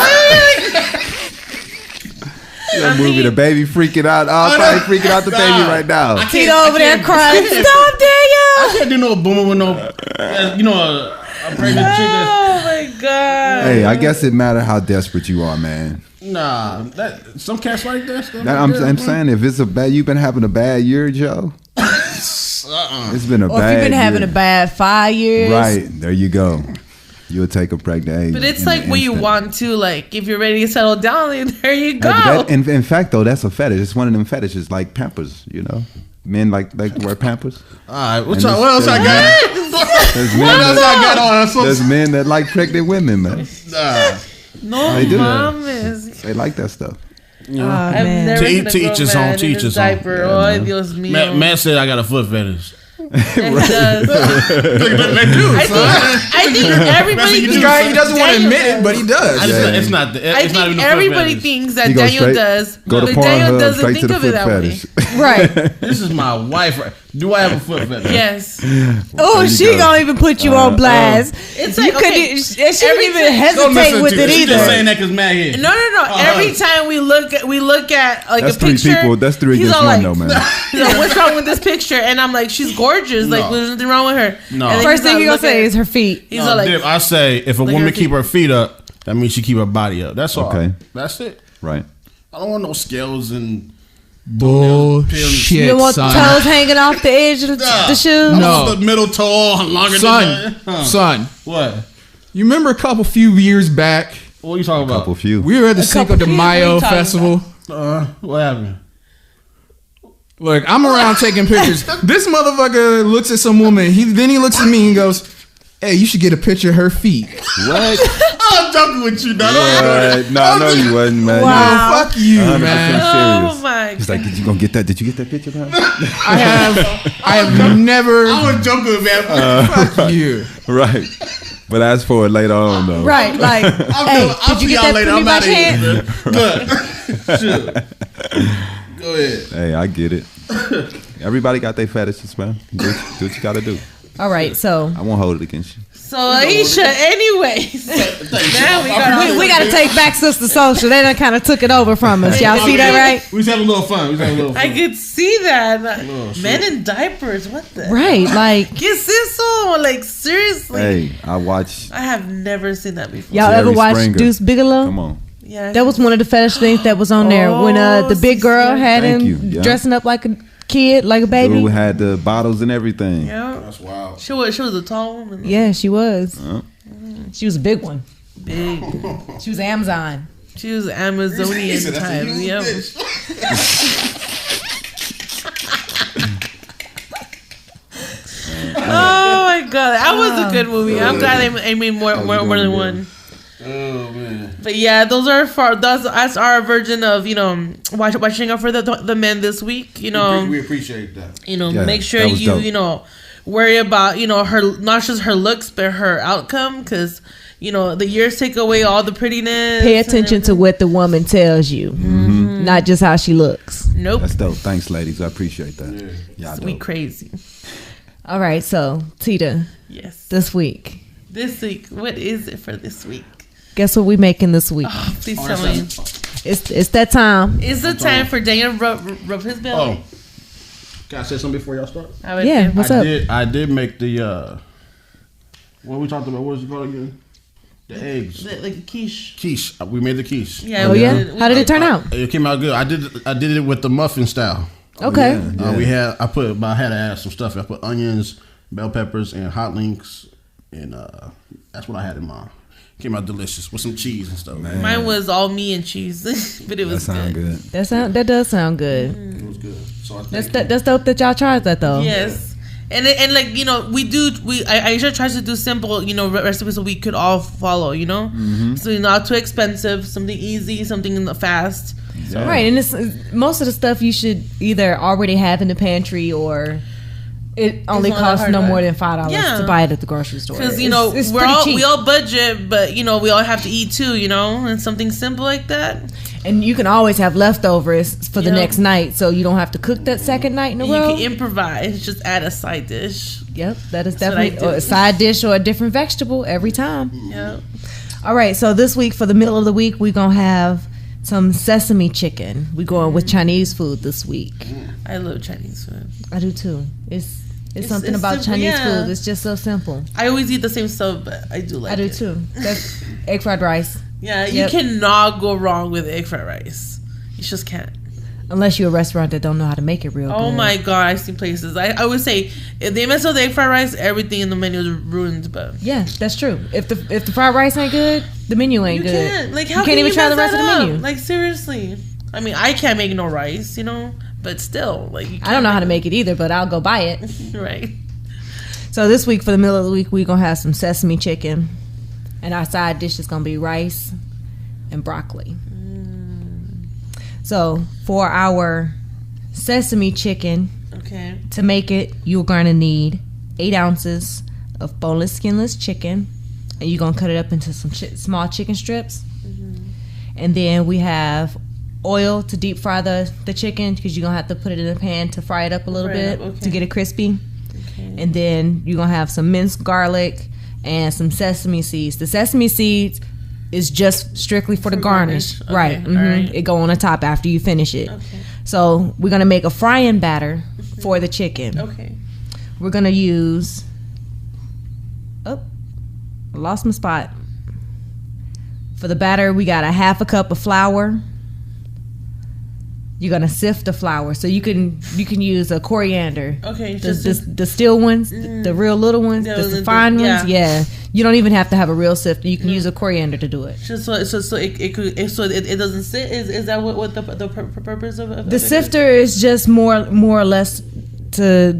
That movie, the baby freaking out. Oh, probably freaking out the baby right now. Tita over there crying. Stop, Daniel. I can't do no boomer with no, you know, a pregnant chick. Oh my god. Hey, I guess it matters how desperate you are, man. Nah, some cats like that. I'm saying if it's a bad, you've been having a bad year, Joe. It's been a Or if bad you've been having year. a bad 5 years. Right, there you go. You'll take a pregnant age. But it's in like an when you instant. want to, like, if you're ready to settle down, there you go. In fact, though, that's a fetish. It's one of them fetishes, like Pampers. You know, men like to wear Pampers. All right, what And else I got? There's What men else that, I got on? I'm so there's men that like pregnant women, man. nah. No They do. mames. They like that stuff. Oh, I've man. never seen a To each grown his man own, in to each his his own. diaper. Yeah, Oh, man. Dios mío. Matt said I got a foot fetish. Yeah, he does. I think everybody. This guy, he doesn't want to admit it, but he does. It's not. It's I not think even a everybody foot fetish. thinks that He goes Daniel straight- does, Go to but Daniel Pornhub, doesn't straight to think the of it foot that fetish. Right. This is my wife. Do I have a foot fetish? way. Yes. Oh, you she go. gonna even put you on blast. It's You like, couldn't. okay, She didn't every even time- Don't hesitate listen with to it her. She's just saying either. that because Matt here. No. Every time we look at like That's a three picture, people. That's three he's against all one, like, though, man. he's like, what's wrong with this picture? And I'm like, she's gorgeous. Like, No. there's nothing wrong with her. No. And then First he's thing all you gonna looking say at- is her feet. He's all like, Dip, I say if a Look at woman her keep feet. her feet up, that means she keep her body up. That's all. Okay. That's it. Right. I don't want no scales and Bullshit, You don't want the son. toes hanging off the edge of the shoe? I No. want the middle toe longer Son, than that. son. What? You remember a few years back, What are you talking about? Couple few. we were at the Cinco de few, Mayo what are you talking festival. What happened? Look, I'm around taking pictures. This motherfucker looks at some woman. Then he looks at me and goes, "Hey, you should get a picture of her feet." What? I'm joking with you, dog. What? No, I know you wasn't, man. Wow. Oh, fuck you, 100% man. oh serious. my He's like, did you get that? Did you get that picture, man? I have never. I was joking, man. Fuck you. Right. But ask for it later on, though. Right, like, hey, I'll did you see get y'all that later. for me I'm by out of here, chance? man. Good. Shoot. Go ahead. Hey, I get it. Everybody got their fetishes, man. Do what you got to do. All right, so I won't hold it against you. So Aisha, anyways, now we got to take back Sister Social. They done kind of took it over from us. Y'all see that, right? We was having a little fun. I could see that. Men in diapers, what the? Right, like, ¿Qué es eso? Like, seriously? Hey, I watch. I have never seen that before. y'all ever Jerry watch Springer. Deuce Bigelow? Come on. Yeah. That was one of the fetish things that was on there when the big girl had Thank him you, yeah. dressing up like a kid, like a baby. Dude had the bottles and everything. Yeah. That's wild. She was a tall woman. Yeah, she was. Uh. She was a big one. Big. She was Amazon. She was Amazonian type. Yep. Oh my god, that was a good movie. I'm glad I made more than one. Oh man. But yeah, those are that's our version of watching out for the men this week. We appreciate that. Yeah, Make sure that was you dope. worry about her, not just her looks but her outcome, because the years take away all the prettiness. Pay attention to what the woman tells you, not just how she looks. Nope. That's dope. Thanks, ladies. I appreciate that. Yeah, We dope. crazy. All right, so Tita, Yes. this week, What is it for this week? guess what we making this week? Please tell me. It's that time. It's the time for Daniel to rub his belly. Oh, can I say something before y'all start? Yeah, what's up? I did make the what we talked about. What was it called again? The eggs. Like a quiche. Quiche. We made the quiche. Yeah. Oh we yeah, did- how did it turn out? It came out good. I did it with the muffin style. Okay. Yeah. I had to add some stuff. I put onions, bell peppers, and hot links, and that's what I had in mind. Came out delicious with some cheese and stuff. Man, Mine was all meat and cheese, but it That was sound good. good. That does sound good. it was good. So I think That's dope that y'all tried that though. Yes. And like, you know, Aisha tries to do simple, you know, recipes that we could all follow, you know? So not too expensive, something easy, something in the fast. Yeah. Right, and it's most of the stuff you should either already have in the pantry or it only costs no more than $5 to buy it at the grocery store. Because, you know, it's we all budget, but, you know, we all have to eat too, you know? And something simple like that. And you can always have leftovers for the next night, so you don't have to cook that second night in a row. You can improvise, just add a side dish. Yep, that is definitely a side dish or a different vegetable every time. Yep. All right, so this week for the middle of the week, we're going to have some sesame chicken. We're going with Chinese food this week. I love Chinese food. I do too. It's something about simple, Chinese food. It's just so simple. I always eat the same stuff, but I do like it. I do too. That's egg fried rice. Yeah, you cannot go wrong with egg fried rice. You just can't. Unless you're a restaurant that don't know how to make it real good. Oh my God, I've seen places. I would say if they mess up the egg fried rice, everything in the menu is ruined. But yeah, that's true. If the fried rice ain't good, the menu ain't good. Can't. Like, how you can't even try the rest of the menu. Like, seriously. I mean, I can't make no rice, you know, but still, like, I don't know how to make it either, but I'll go buy it. Right. So this week for the middle of the week, we're gonna have some sesame chicken, and our side dish is gonna be rice and broccoli. So for our sesame chicken, to make it, you're gonna need 8 ounces of boneless, skinless chicken, and you're gonna cut it up into some small chicken strips. And then we have oil to deep fry the chicken, because you're gonna have to put it in the pan to fry it up a little bit to get it crispy. And then you're gonna have some minced garlic and some sesame seeds. The sesame seeds is just strictly for the garnish. Okay. Right. All right. It go on the top after you finish it. So we're gonna make a frying batter for the chicken. We're gonna use I lost my spot. For the batter, we got a half a cup of flour. You're gonna sift the flour, so you can use a coriander. The steel ones, the real little ones, the fine ones. Yeah, you don't even have to have a real sifter. You can use a coriander to do it. Just so it doesn't sit. Is that what the purpose of the sifter is? Just more or less to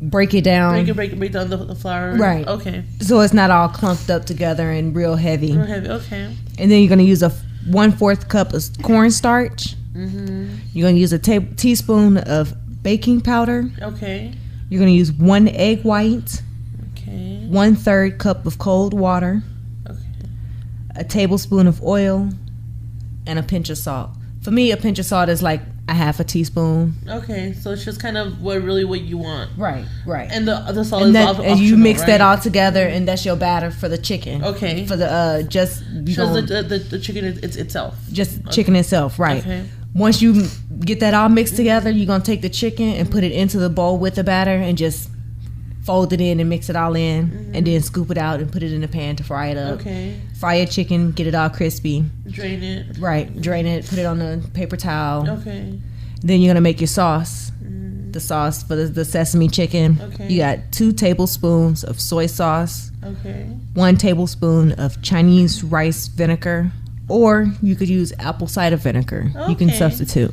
break it down. Break down the flour. Right. Okay. So it's not all clumped up together and real heavy. Okay. And then you're gonna use a 1/4 cup of cornstarch. You're going to use a teaspoon of baking powder. You're going to use 1 egg white. 1/3 cup of cold water. A tablespoon of oil. And a pinch of salt. For me, a pinch of salt is like a half a teaspoon. So it's just kind of what you want. Right. And the salt is optional, and you mix that all together, and that's your batter for the chicken. For the the chicken itself. Just chicken itself, right. Once you get that all mixed together, you're going to take the chicken and put it into the bowl with the batter and just fold it in and mix it all in, and then scoop it out and put it in the pan to fry it up. Fry your chicken, get it all crispy. Drain it. Right, drain it, put it on a paper towel. Then you're going to make your sauce. The sauce for the sesame chicken. You got 2 tablespoons of soy sauce. 1 tablespoon of Chinese rice vinegar. Or you could use apple cider vinegar. You can substitute.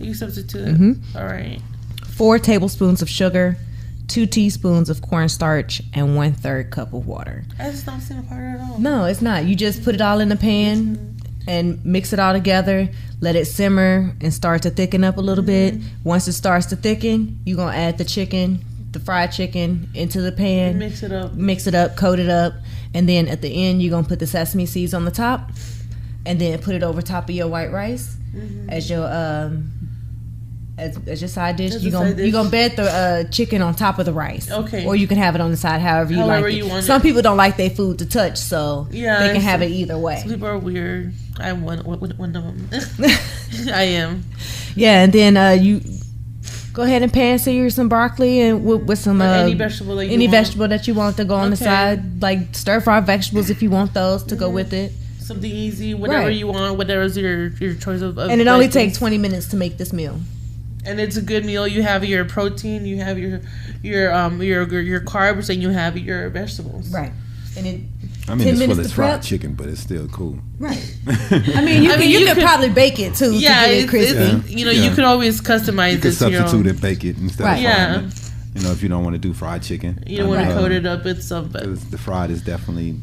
All right. 4 tablespoons of sugar, 2 teaspoons of cornstarch, and 1/3 cup of water. That's not simple at all. No, it's not. You just put it all in the pan and mix it all together. Let it simmer and start to thicken up a little bit. Once it starts to thicken, you're going to add the fried chicken into the pan. Mix it up, coat it up. And then at the end, you're going to put the sesame seeds on the top. And then put it over top of your white rice as your as your side dish. You're gonna bed the chicken on top of the rice. Or you can have it on the side, however you like it. Some people don't like their food to touch, so they can have it either way. Some people are weird. I'm one of them. I am. Yeah, and then you go ahead and pan sear some broccoli and with some any vegetable that you want to go on the side, like stir fry vegetables if you want those to go with it. Something easy, whatever you want, whatever's your choice of. And it only takes 20 minutes to make this meal. And it's a good meal. You have your protein, you have your carbs, and you have your vegetables. Right. And it's fried chicken, but it's still cool. Right. I mean, you could probably bake it too to get it crispy. You could always customize it. You could substitute and bake it instead of frying it. if you don't want to do fried chicken. You don't want to coat it up with some, but the fried is definitely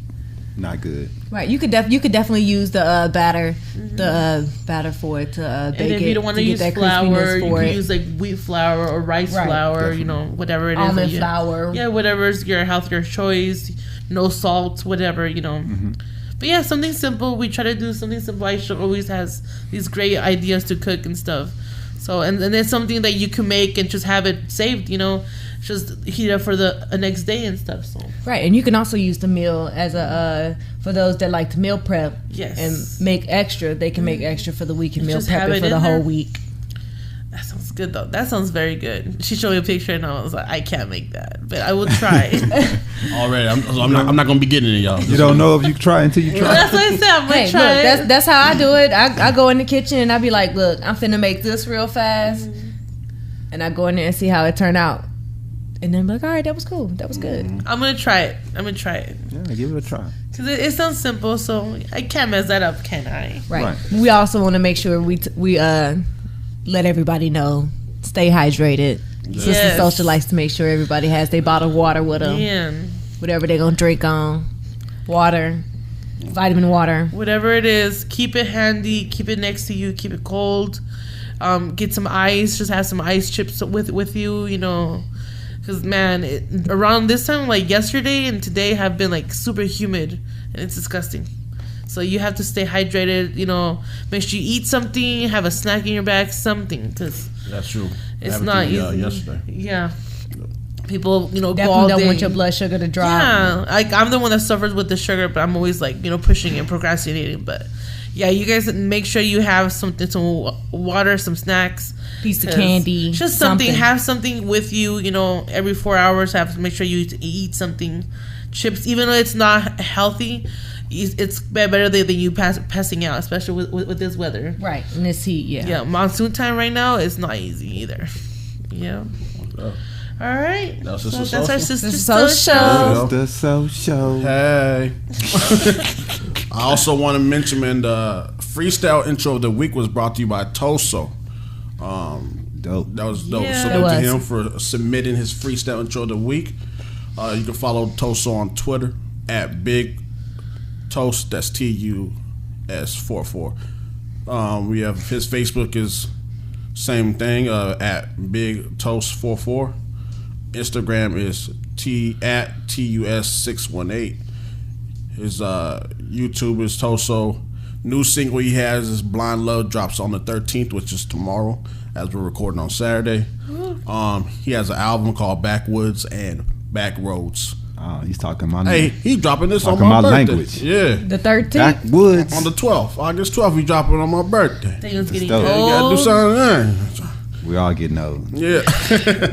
not good. Right, you could definitely use the batter, the batter for it to bake it. And if you don't want to use flour, you can use like wheat flour or rice flour. Definitely. Whatever it is. Almond flour. Yeah, whatever's your healthier choice. No salt, whatever. But yeah, something simple. We try to do something simple. Aisha always has these great ideas to cook and stuff. So and it's something that you can make and just have it saved. Just heat up for the next day and stuff. So right, and you can also use the meal as a for those that like to meal prep. Yes. And make extra. They can make extra for the week and meal Just prep have it it for in the whole there. week. that sounds good though. That sounds very good. She showed me a picture and I was like, I can't make that, but I will try. Already, I'm not gonna be getting it, y'all. You don't know if you try until you try. That's what I said. I'm gonna Hey, try look, it. that's how I do it. I go in the kitchen and I be like, look, I'm finna make this real fast, and I go in there and see how it turned out, and then be like, all right, that was cool, that was good. I'm gonna try it. Yeah, give it a try. Cause it sounds simple, so I can't mess that up, can I? Right. We also want to make sure we let everybody know, stay hydrated. Yes. Sister Social likes to make sure everybody has their bottle of water with them. Yeah. Whatever they're gonna drink on, water, vitamin water. Whatever it is, keep it handy. Keep it next to you. Keep it cold. Get some ice. Just have some ice chips with you. Because man, around this time, like yesterday and today, have been like super humid and it's disgusting. So you have to stay hydrated. Make sure you eat something. Have a snack in your bag. Something, because That's true. it's not easy. Yesterday. Yeah. People, go all Definitely don't day. want your blood sugar to drop. Yeah, like I'm the one that suffers with the sugar, but I'm always like, pushing and procrastinating. But yeah, you guys make sure you have some water, some snacks, Piece of candy, just something. Have something with you. Every 4 hours, have to make sure you eat something. Chips, even though it's not healthy, it's better than you passing out, especially with this weather. Right, in this heat, yeah. Yeah, monsoon time right now is not easy either. Yeah. All right. That's So Sister that's our Social. sister Social. social. The social. Hey. I also want to mention, man, the freestyle intro of the week was brought to you by Toso. Dope. That was dope. Yeah. Salute to It him was. for submitting his freestyle intro of the week. You can follow Toso on Twitter at Big Toast. That's TUS44. We have his Facebook is same thing at Big Toast 44. Instagram is at TUS618. His YouTube is Toso. New single he has is Blind Love, drops on the 13th, which is tomorrow, as we're recording on Saturday. He has an album called Backwoods and Backroads. Oh, he's talking my Hey, name. he dropping this Talking on my my birthday. language. Yeah. The 13th. Backwoods. On the 12th, August 12th, we dropping on my birthday. Things getting dope. You gotta do cold. something. We all getting old. Yeah.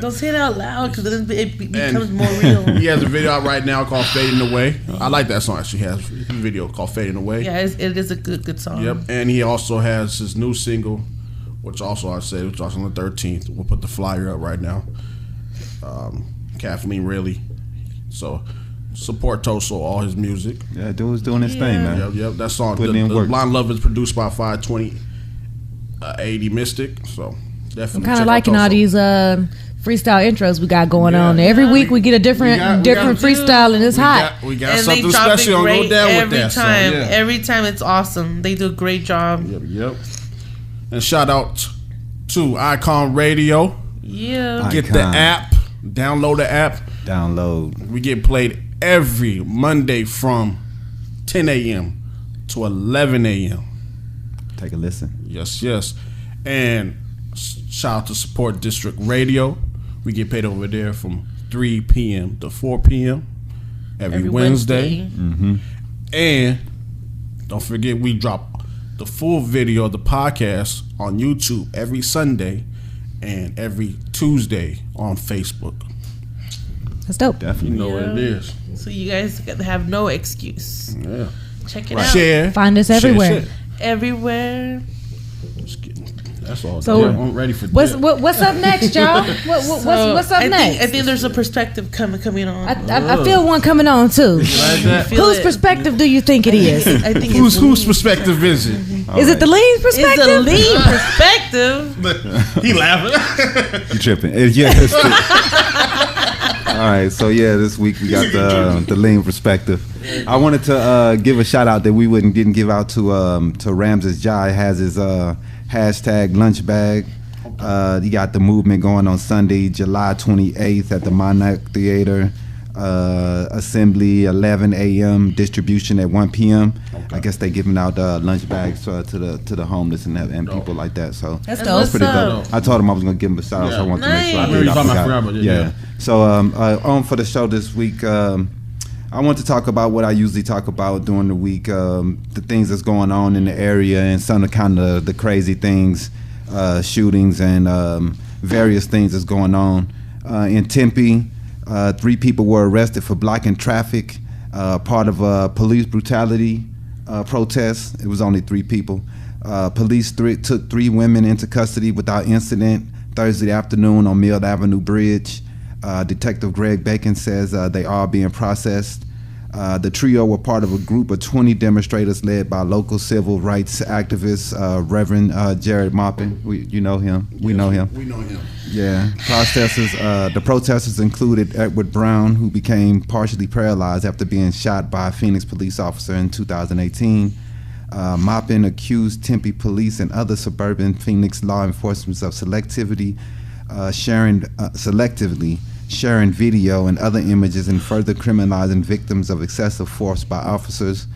Don't say it out loud because then it becomes more real. He has a video out right now called Fading Away. I like that song actually. He has a video called Fading Away. Yeah, it is a good song. Yep. And he also has his new single, which also I said, which drops on the 13th. We'll put the flyer up right now. Kathleen Riley. So support Toso, all his music. Yeah, dude's doing his thing, man. Yep. That song, Putting the in work. Blind Love, is produced by 520 80 Mystic. So definitely. I'm kind check of out liking all Toso. these freestyle intros we got going Yeah. on. Every week we get a different we got- freestyle, and it's hot. We got And they something drop special. it I'm great go down every with that. time. So, yeah. Every time it's awesome. They do a great job. Yep. And shout out to Icon Radio. Yeah. Get the Icon. app. Download the app. Download. We get played every Monday from 10 a.m. to 11 a.m. Take a listen. Yes. And shout out to Support District Radio. We get paid over there from 3 p.m. to 4 p.m. every Wednesday. And don't forget, we drop the full video of the podcast on YouTube every Sunday and every Tuesday on Facebook. That's dope. You Definitely. know what it is. So you guys have no excuse. Yeah. Check it out. Share. Find us Share, everywhere. share. Everywhere. Just kidding. That's all. So, I'm ready for What's dip. what's up next, y'all? What's up next? I think there's a perspective coming on. I feel one coming on too. Like that? Feel Whose it. perspective do you think it is? I think Whose it's perspective is it? Is it the lean perspective? It's the lead perspective. He laughing. You tripping. Yeah, it's right, so yeah, this week we got the lean perspective. I wanted to give a shout out that we didn't give out to Ramses Jai. Has his hashtag lunch bag. You got the movement going on Sunday, July 28th at the Monarch Theater. Assembly 11 a.m. distribution at 1 p.m. I guess they giving out lunch bags to the homeless and people like that. So That's that's pretty dope. dope. I told him I was gonna give him a shout out, so I wanted to make sure I Nice. did. I Talking about forgot. forever, Yeah. So on for the show this week, I want to talk about what I usually talk about during the week, the things that's going on in the area and some of the crazy things, shootings and various things that's going on in Tempe. 3 people were arrested for blocking traffic, part of a police brutality protest. It was only 3 people. Police took 3 women into custody without incident Thursday afternoon on Mill Avenue Bridge. Detective Greg Bacon says they are being processed. The trio were part of a group of 20 demonstrators led by local civil rights activist Reverend Jared Maupin. You know him. We know him. We know him. Yeah. The protesters included Edward Brown, who became partially paralyzed after being shot by a Phoenix police officer in 2018. Maupin accused Tempe police and other suburban Phoenix law enforcement of selectively sharing video and other images and further criminalizing victims of excessive force by officers.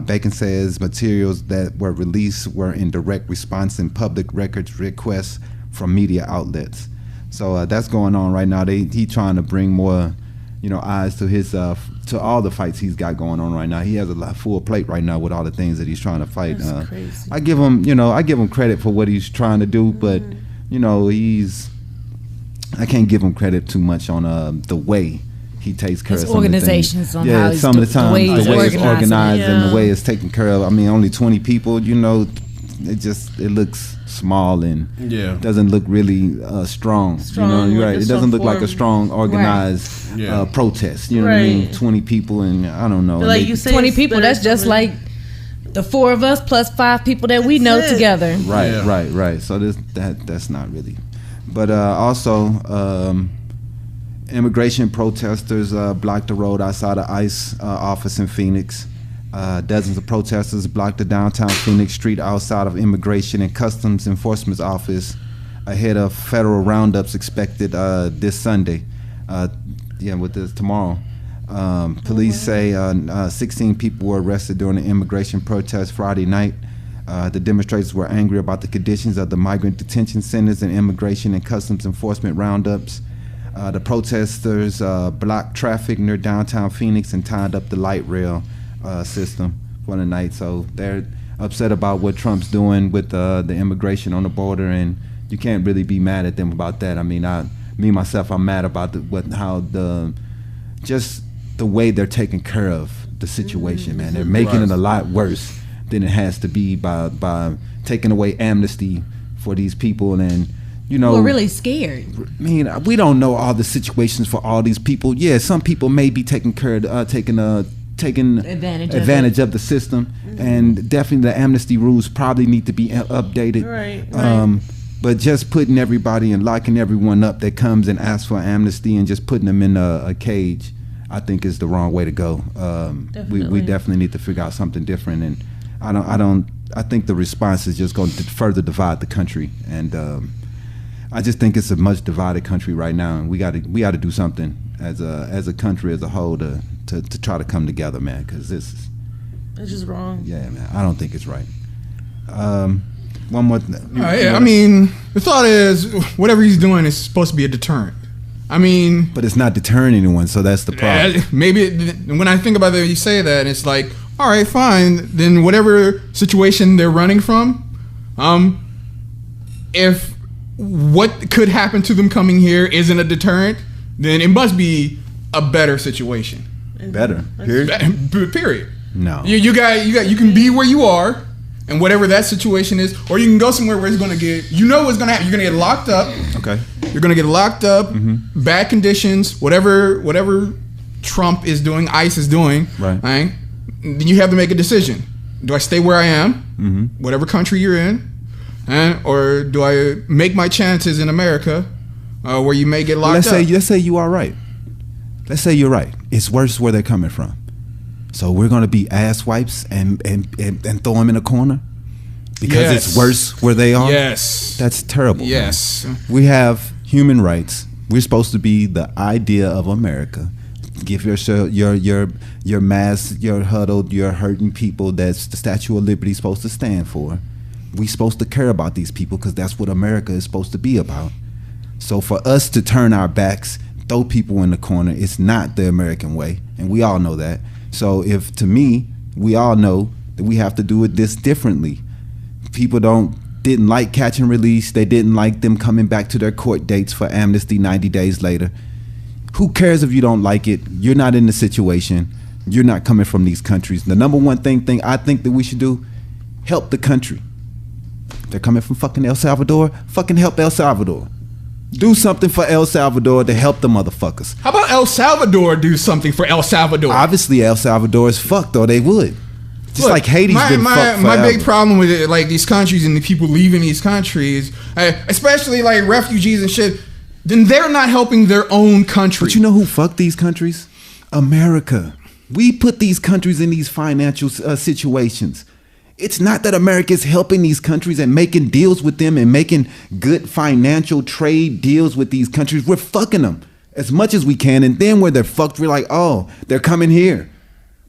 Bacon says materials that were released were in direct response in public records requests from media outlets. So that's going on right now. He trying to bring more, eyes to his to all the fights he's got going on right now. He has a full plate right now with all the things that he's trying to fight. That's crazy. I give him credit for what he's trying to do, but I can't give him credit too much on the way he takes care His of some organizations of on the how things. he's Some of the times way he's the way it's organizing organized it. and Yeah. the way it's taken care of. I mean, only 20 people. It looks small and doesn't look really strong. Strong, You're with right. the It doesn't look like a strong strong organized Yeah. protest. You know what I mean? Right. 20 people and I don't know. But like and you say, 20 it's people, better that's just to- like the 4 of us plus 5 people that we know That's it. together. Right, Yeah. right. So that's not really. But also, immigration protesters blocked the road outside of ICE office in Phoenix. Dozens of protesters blocked the downtown Phoenix street outside of Immigration and Customs Enforcement's office ahead of federal roundups expected this Sunday. With this tomorrow. Police say 16 people were arrested during the immigration protest Friday night. The demonstrators were angry about the conditions of the migrant detention centers and Immigration and Customs Enforcement roundups. The protesters blocked traffic near downtown Phoenix and tied up the light rail system for the night. So they're upset about what Trump's doing with the immigration on the border, and you can't really be mad at them about that. I mean, myself, I'm mad about just the way they're taking care of the situation, man. They're making it a lot worse than it has to be by taking away amnesty for these people and. We're really scared. I mean, we don't know all the situations for all these people. Yeah, some people may be taking advantage of the system, and definitely the amnesty rules probably need to be updated. Right. But just putting everybody and locking everyone up that comes and asks for amnesty and just putting them in a cage, I think is the wrong way to go. We definitely need to figure out something different, and I think the response is just going to further divide the country, and I just think it's a much divided country right now, and we got to do something as a country as a whole to try to come together, man. Because it's just wrong. Yeah, man. I don't think it's right. One more. I mean, the thought is whatever he's doing is supposed to be a deterrent. I mean, but it's not deterring anyone, so that's the problem. Maybe when I think about that, you say that, it's like, all right, fine. Then whatever situation they're running from, if what could happen to them coming here isn't a deterrent, then it must be a better situation. Better. Period. No. You can be where you are, and whatever that situation is, or you can go somewhere where it's going to get, what's going to happen. You're going to get locked up. Okay. You're going to get locked up. Mm-hmm. Bad conditions. Whatever Trump is doing, ICE is doing. Right. Then you have to make a decision. Do I stay where I am, whatever country you're in, or do I make my chances in America, where you may get locked up? Let's say you are right. let's say you're right. It's worse where they're coming from. So we're going to be ass wipes and throw them in a corner because it's worse where they are. Yes, that's terrible. Yes, man. We have human rights. We're supposed to be the idea of America. Give your mass, your huddled, your hurting people. That's the Statue of Liberty is supposed to stand for. We're supposed to care about these people because that's what America is supposed to be about. So for us to turn our backs, throw people in the corner, it's not the American way, and we all know that. So to me, we all know that we have to do it this differently. People didn't like catch and release. They didn't like them coming back to their court dates for amnesty 90 days later. Who cares if you don't like it? You're not in the situation. You're not coming from these countries. The number one thing I think that we should do, help the country. They're coming from fucking El Salvador. Fucking help El Salvador. Do something for El Salvador to help the motherfuckers. How about El Salvador do something for El Salvador? Obviously, El Salvador is fucked, or they would. Just Look, like Haiti's been fucked forever. My big problem with it, like these countries and the people leaving these countries, especially like refugees and shit, then they're not helping their own country. But you know who fucked these countries? America. We put these countries in these financial situations. It's not that America is helping these countries and making deals with them and making good financial trade deals with these countries. We're fucking them as much as we can. And then where they're fucked, we're like, oh, they're coming here.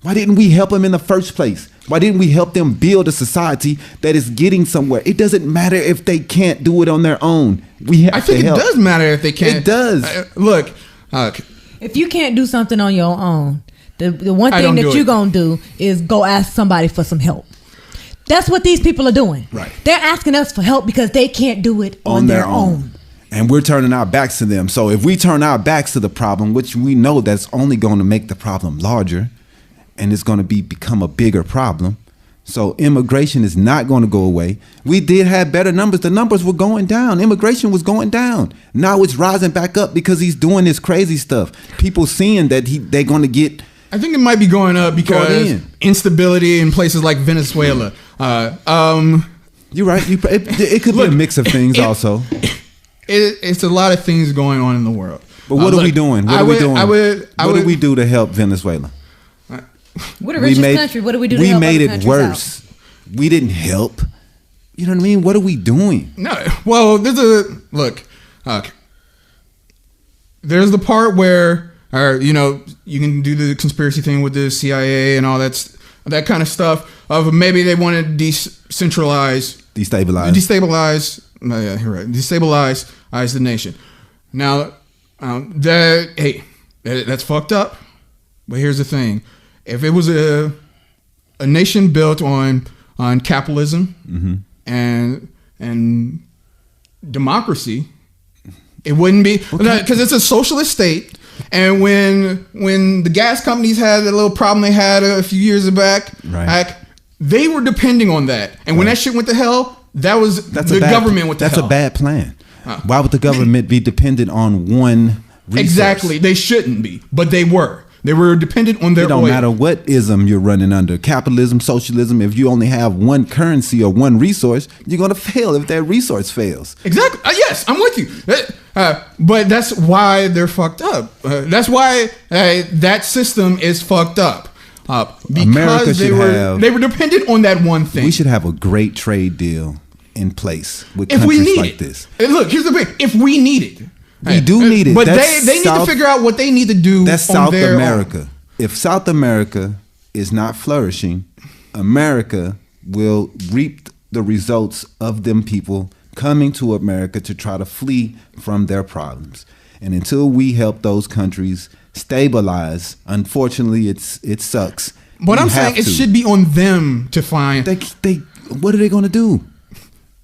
Why didn't we help them in the first place? Why didn't we help them build a society that is getting somewhere? It doesn't matter if they can't do it on their own. I think it does matter if they can't. It does. Look, if you can't do something on your own, the one thing that you're going to do is go ask somebody for some help. That's what these people are doing. Right. They're asking us for help because they can't do it on their own. And we're turning our backs to them. So if we turn our backs to the problem, which we know that's only going to make the problem larger, and it's going to become a bigger problem. So immigration is not going to go away. We did have better numbers. The numbers were going down. Immigration was going down. Now it's rising back up because he's doing this crazy stuff. People seeing that they're going to get... I think it might be going up because instability in places like Venezuela. You're right. It could be a mix of things also. It's a lot of things going on in the world. But what are we doing? What do we do to help Venezuela? We're the richest country. What do we do to help other countries out? We made it worse. We didn't help. You know what I mean? What are we doing? No. Well, there's there's the part where, you can do the conspiracy thing with the CIA and all that kind of stuff. Of maybe they want to destabilize the nation. Now, that's fucked up. But here's the thing: if it was a nation built on capitalism and democracy, it wouldn't be, because it's a socialist state. And when the gas companies had a little problem they had a few years back, they were depending on that. And when that shit went to hell, that's the government went to hell. That's a bad plan. Why would the government be dependent on one resource? Exactly. They shouldn't be, but they were. They were dependent on their oil. It don't matter what ism you're running under. Capitalism, socialism, if you only have one currency or one resource, you're going to fail if that resource fails. Exactly. Yes, I'm with you. But that's why they're fucked up. That's why that system is fucked up. Because they were dependent on that one thing. We should have a great trade deal in place with countries like this. And look, here's the thing. If we need it. We do need it. But they need to figure out what they need to do. That's South America. If South America is not flourishing, America will reap the results of them people coming to America to try to flee from their problems. And until we help those countries stabilize, unfortunately, it sucks. But I'm saying it should be on them to find. What are they going to do?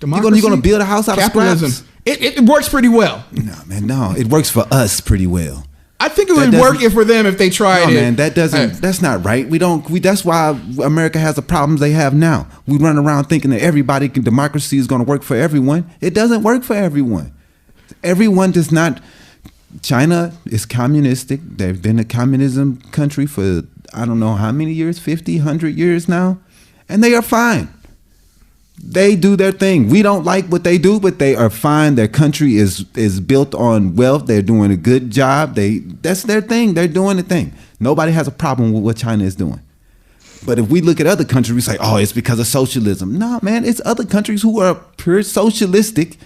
Democracy, you're going to build a house out of scraps? It works pretty well. No, it works for us pretty well. I think it would work for them if they tried it. No, man, that's not right. That's why America has the problems they have now. We run around thinking that democracy is going to work for everyone. It doesn't work for everyone. Everyone does not. China is communistic. They've been a communism country for I don't know how many years, 50, 100 years now. And they are fine. They do their thing. We don't like what they do, but they are fine. Their country is built on wealth. They're doing a good job. That's their thing. They're doing the thing. Nobody has a problem with what China is doing. But if we look at other countries, we say, oh, it's because of socialism. No, man, it's other countries who are pure socialistic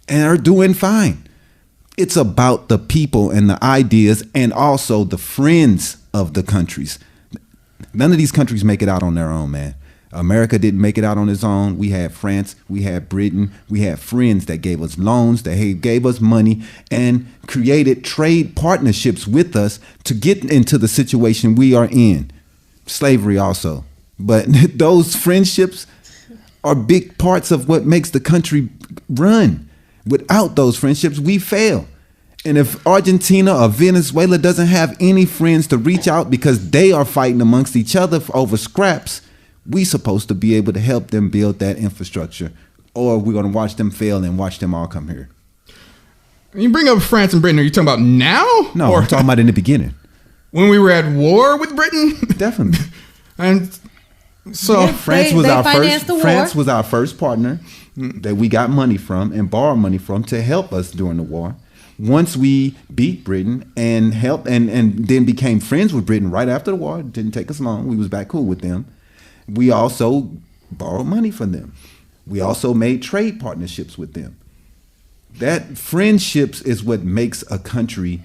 and are doing fine. It's about the people and the ideas and also the friends of the countries. None of these countries make it out on their own, man. America didn't make it out on its own. We had France, we had Britain, we had friends that gave us loans, that gave us money, and created trade partnerships with us to get into the situation we are in. Slavery also. But those friendships are big parts of what makes the country run. Without those friendships, we fail. And if Argentina or Venezuela doesn't have any friends to reach out because they are fighting amongst each other over scraps, we supposed to be able to help them build that infrastructure, or we're going to watch them fail and watch them all come here. You bring up France and Britain. Are you talking about now? No, or I'm talking about in the beginning. When we were at war with Britain? Definitely. And so Yeah. France They was our financed the war. France was our first partner that we got money from and borrowed money from to help us during the war. Once we beat Britain and helped and then became friends with Britain right after the war, it didn't take us long. We was back cool with them. We also borrowed money from them. We also made trade partnerships with them. That friendships is what makes a country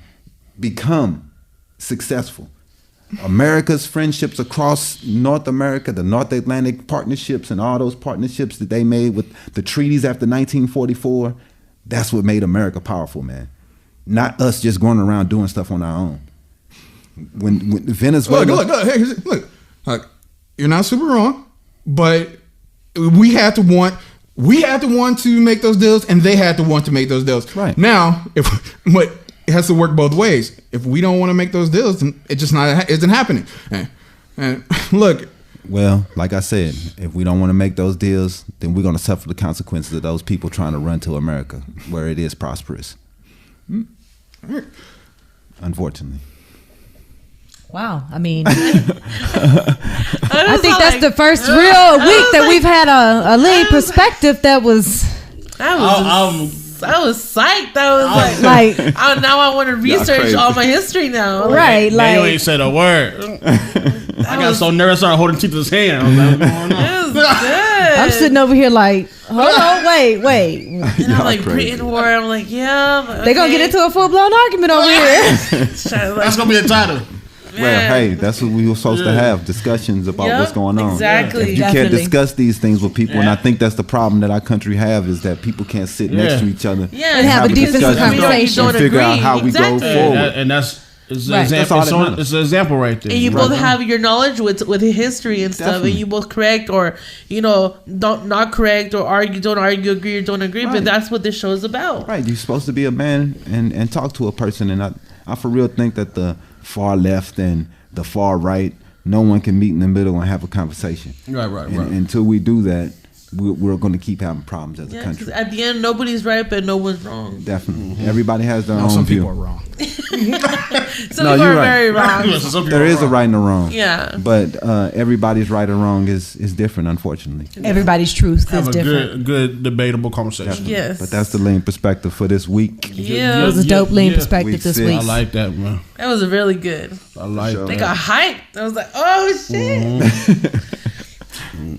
become successful. America's friendships across North America, the North Atlantic partnerships and all those partnerships that they made with the treaties after 1944, that's what made America powerful, man. Not us just going around doing stuff on our own. When Venezuela... Look, you're not super wrong, but we had to want to make those deals, and they had to want to make those deals. Right. Now, but it has to work both ways. If we don't want to make those deals, then it isn't happening. And look. Well, like I said, if we don't want to make those deals, then we're going to suffer the consequences of those people trying to run to America, where it is prosperous. Unfortunately. Wow, I mean, I think that's the first real week that we've had a lean perspective that was. I was psyched. I was like now I want to research all my history now. Right, like you ain't said a word. I got so nervous, I started holding Tita's hand. I was like, what's going on? It was good. I'm sitting over here like, hold on, wait. And I'm like, Britain War. I'm like, yeah. Okay. They're gonna get into a full blown argument over here. That's gonna be a title. Well, hey, that's what we were supposed to have, discussions about what's going on. Exactly. If you can't discuss these things with people, and I think that's the problem that our country have, is that people can't sit next to each other and have a decent conversation and figure out how we go forward. And that's it's an Right. example. It's an example right there. And you both have your knowledge with history and stuff, Definitely. and you both correct or don't not correct or don't argue, agree or don't agree. Right. But that's what this show is about. Right, you're supposed to be a man and talk to a person, and I for real think that the far left and the far right, no one can meet in the middle and have a conversation. Right. Until we do that, we're going to keep having problems as a country. At the end, nobody's right, but no one's wrong. Definitely. Everybody has their own Some view. people are wrong. Some No, people you're are right. very wrong. There is a right and a wrong. Yeah. But everybody's right or wrong is different, unfortunately. Everybody's truth Have is a different. good debatable conversation. Definitely. Yes. But that's the lean perspective for this week. Yeah. It was a dope lean perspective Week this 6. week. I like that, man. That was really good. I like They that. got hyped. I was like, oh shit.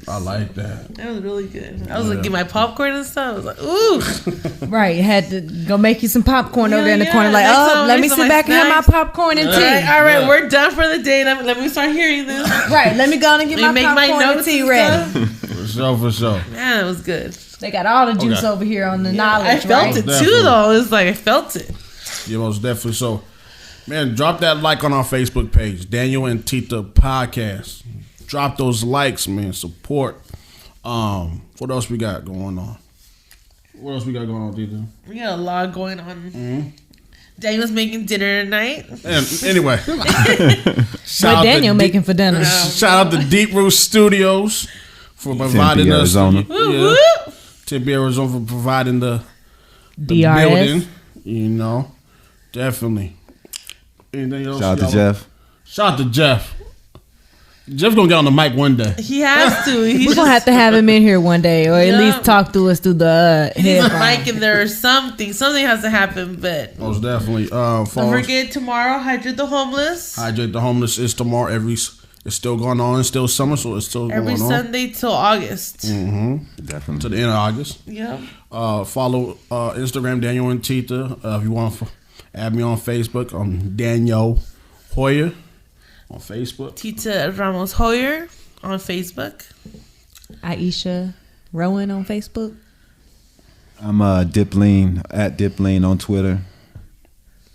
I like that. That was really good. I was like, get my popcorn and stuff. I was like, ooh. Right, had to go make you some popcorn over there in the Yeah, corner. Like, make some- let me make sit some back and have snacks. my popcorn and tea. All right, we're done for the day. Let me start hearing this. Right, let me go and get Let my me make my popcorn and notes tea and ready. stuff. For sure. Yeah, it was good. They got all the juice Okay. over here on the I knowledge. felt right? it Definitely. too, though. It was like I felt it. Yeah, most definitely. So, man, drop that like on our Facebook page, DanYo&Tita Podcast. Drop those likes, man. Support. What else we got going on? Tita? We got a lot going on. Daniel's making dinner tonight. And anyway, What Daniel making for dinner? Shout out to Deep Root Studios for providing Tempe, us. Arizona. Woo, woo. Tempe, Arizona for providing the DRS. building. You know, definitely. Anything else? Shout out to y'all- Jeff. Shout out to Jeff. Jeff's gonna get on the mic one day. He has to. We're gonna have to have him in here one day, or at least talk to us through the He needs a headphone. mic in there or something. Something has to happen. But Most definitely. don't forget tomorrow, hydrate the homeless. Hydrate the Homeless is tomorrow. It's still going on. It's still summer, so it's still Every going on. Sunday till August. Definitely. To the end of August. Yep. Follow Instagram, DanYo&Tita. If you want to add me on Facebook, I'm Danyo Hoyer on Facebook. Tita Ramos Hoyer on Facebook. Aisha Rowan on Facebook. I'm Diplean at Diplean on Twitter.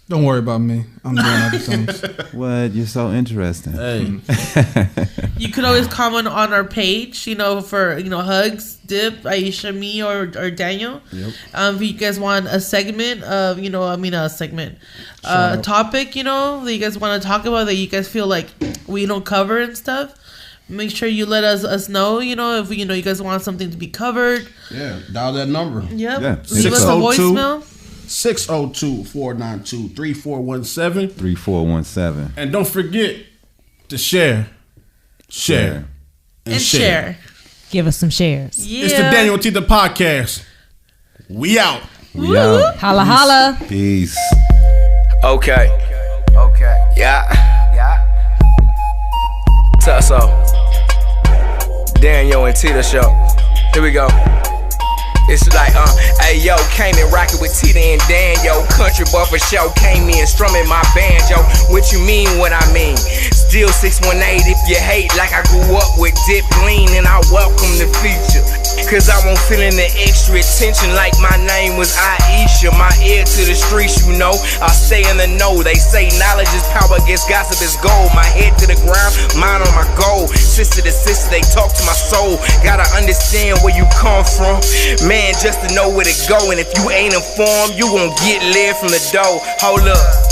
Don't worry about me. I'm doing other things. What? You're so interesting. Hey, You could always comment on our page, for hugs, Dip, Aisha, me, or Daniel. Yep. If you guys want a segment of, a segment, a topic, that you guys want to talk about that you guys feel like we don't cover and stuff. Make sure you let us know, if you guys want something to be covered. yeah, dial that number. Yep. Yeah. Leave us a 602. voicemail. 602-492-3417. 3417. And don't forget to share, And share. Give us some shares. Yeah. It's the DanYo&Tita podcast. We out. We out. Holla holla. Peace. Okay. Yeah. Tusso. DanYo&Tita show. Here we go. It's like, hey yo, came in rockin' with Tita and Danyo. Country boy for show, came in strumming my banjo. What you mean, what I mean? Still 618 if you hate, like I grew up with Dip Lean, and I welcome the feature. Cause I won't feel the extra attention like my name was Aisha. My ear to the streets, I stay in the know. They say knowledge is power, guess gossip is gold. My head to the ground, mind on my goal. Sister to sister, they talk to my soul. Gotta understand where you come from, man, just to know where to go. And if you ain't informed, you gon' get led from the door. Hold up.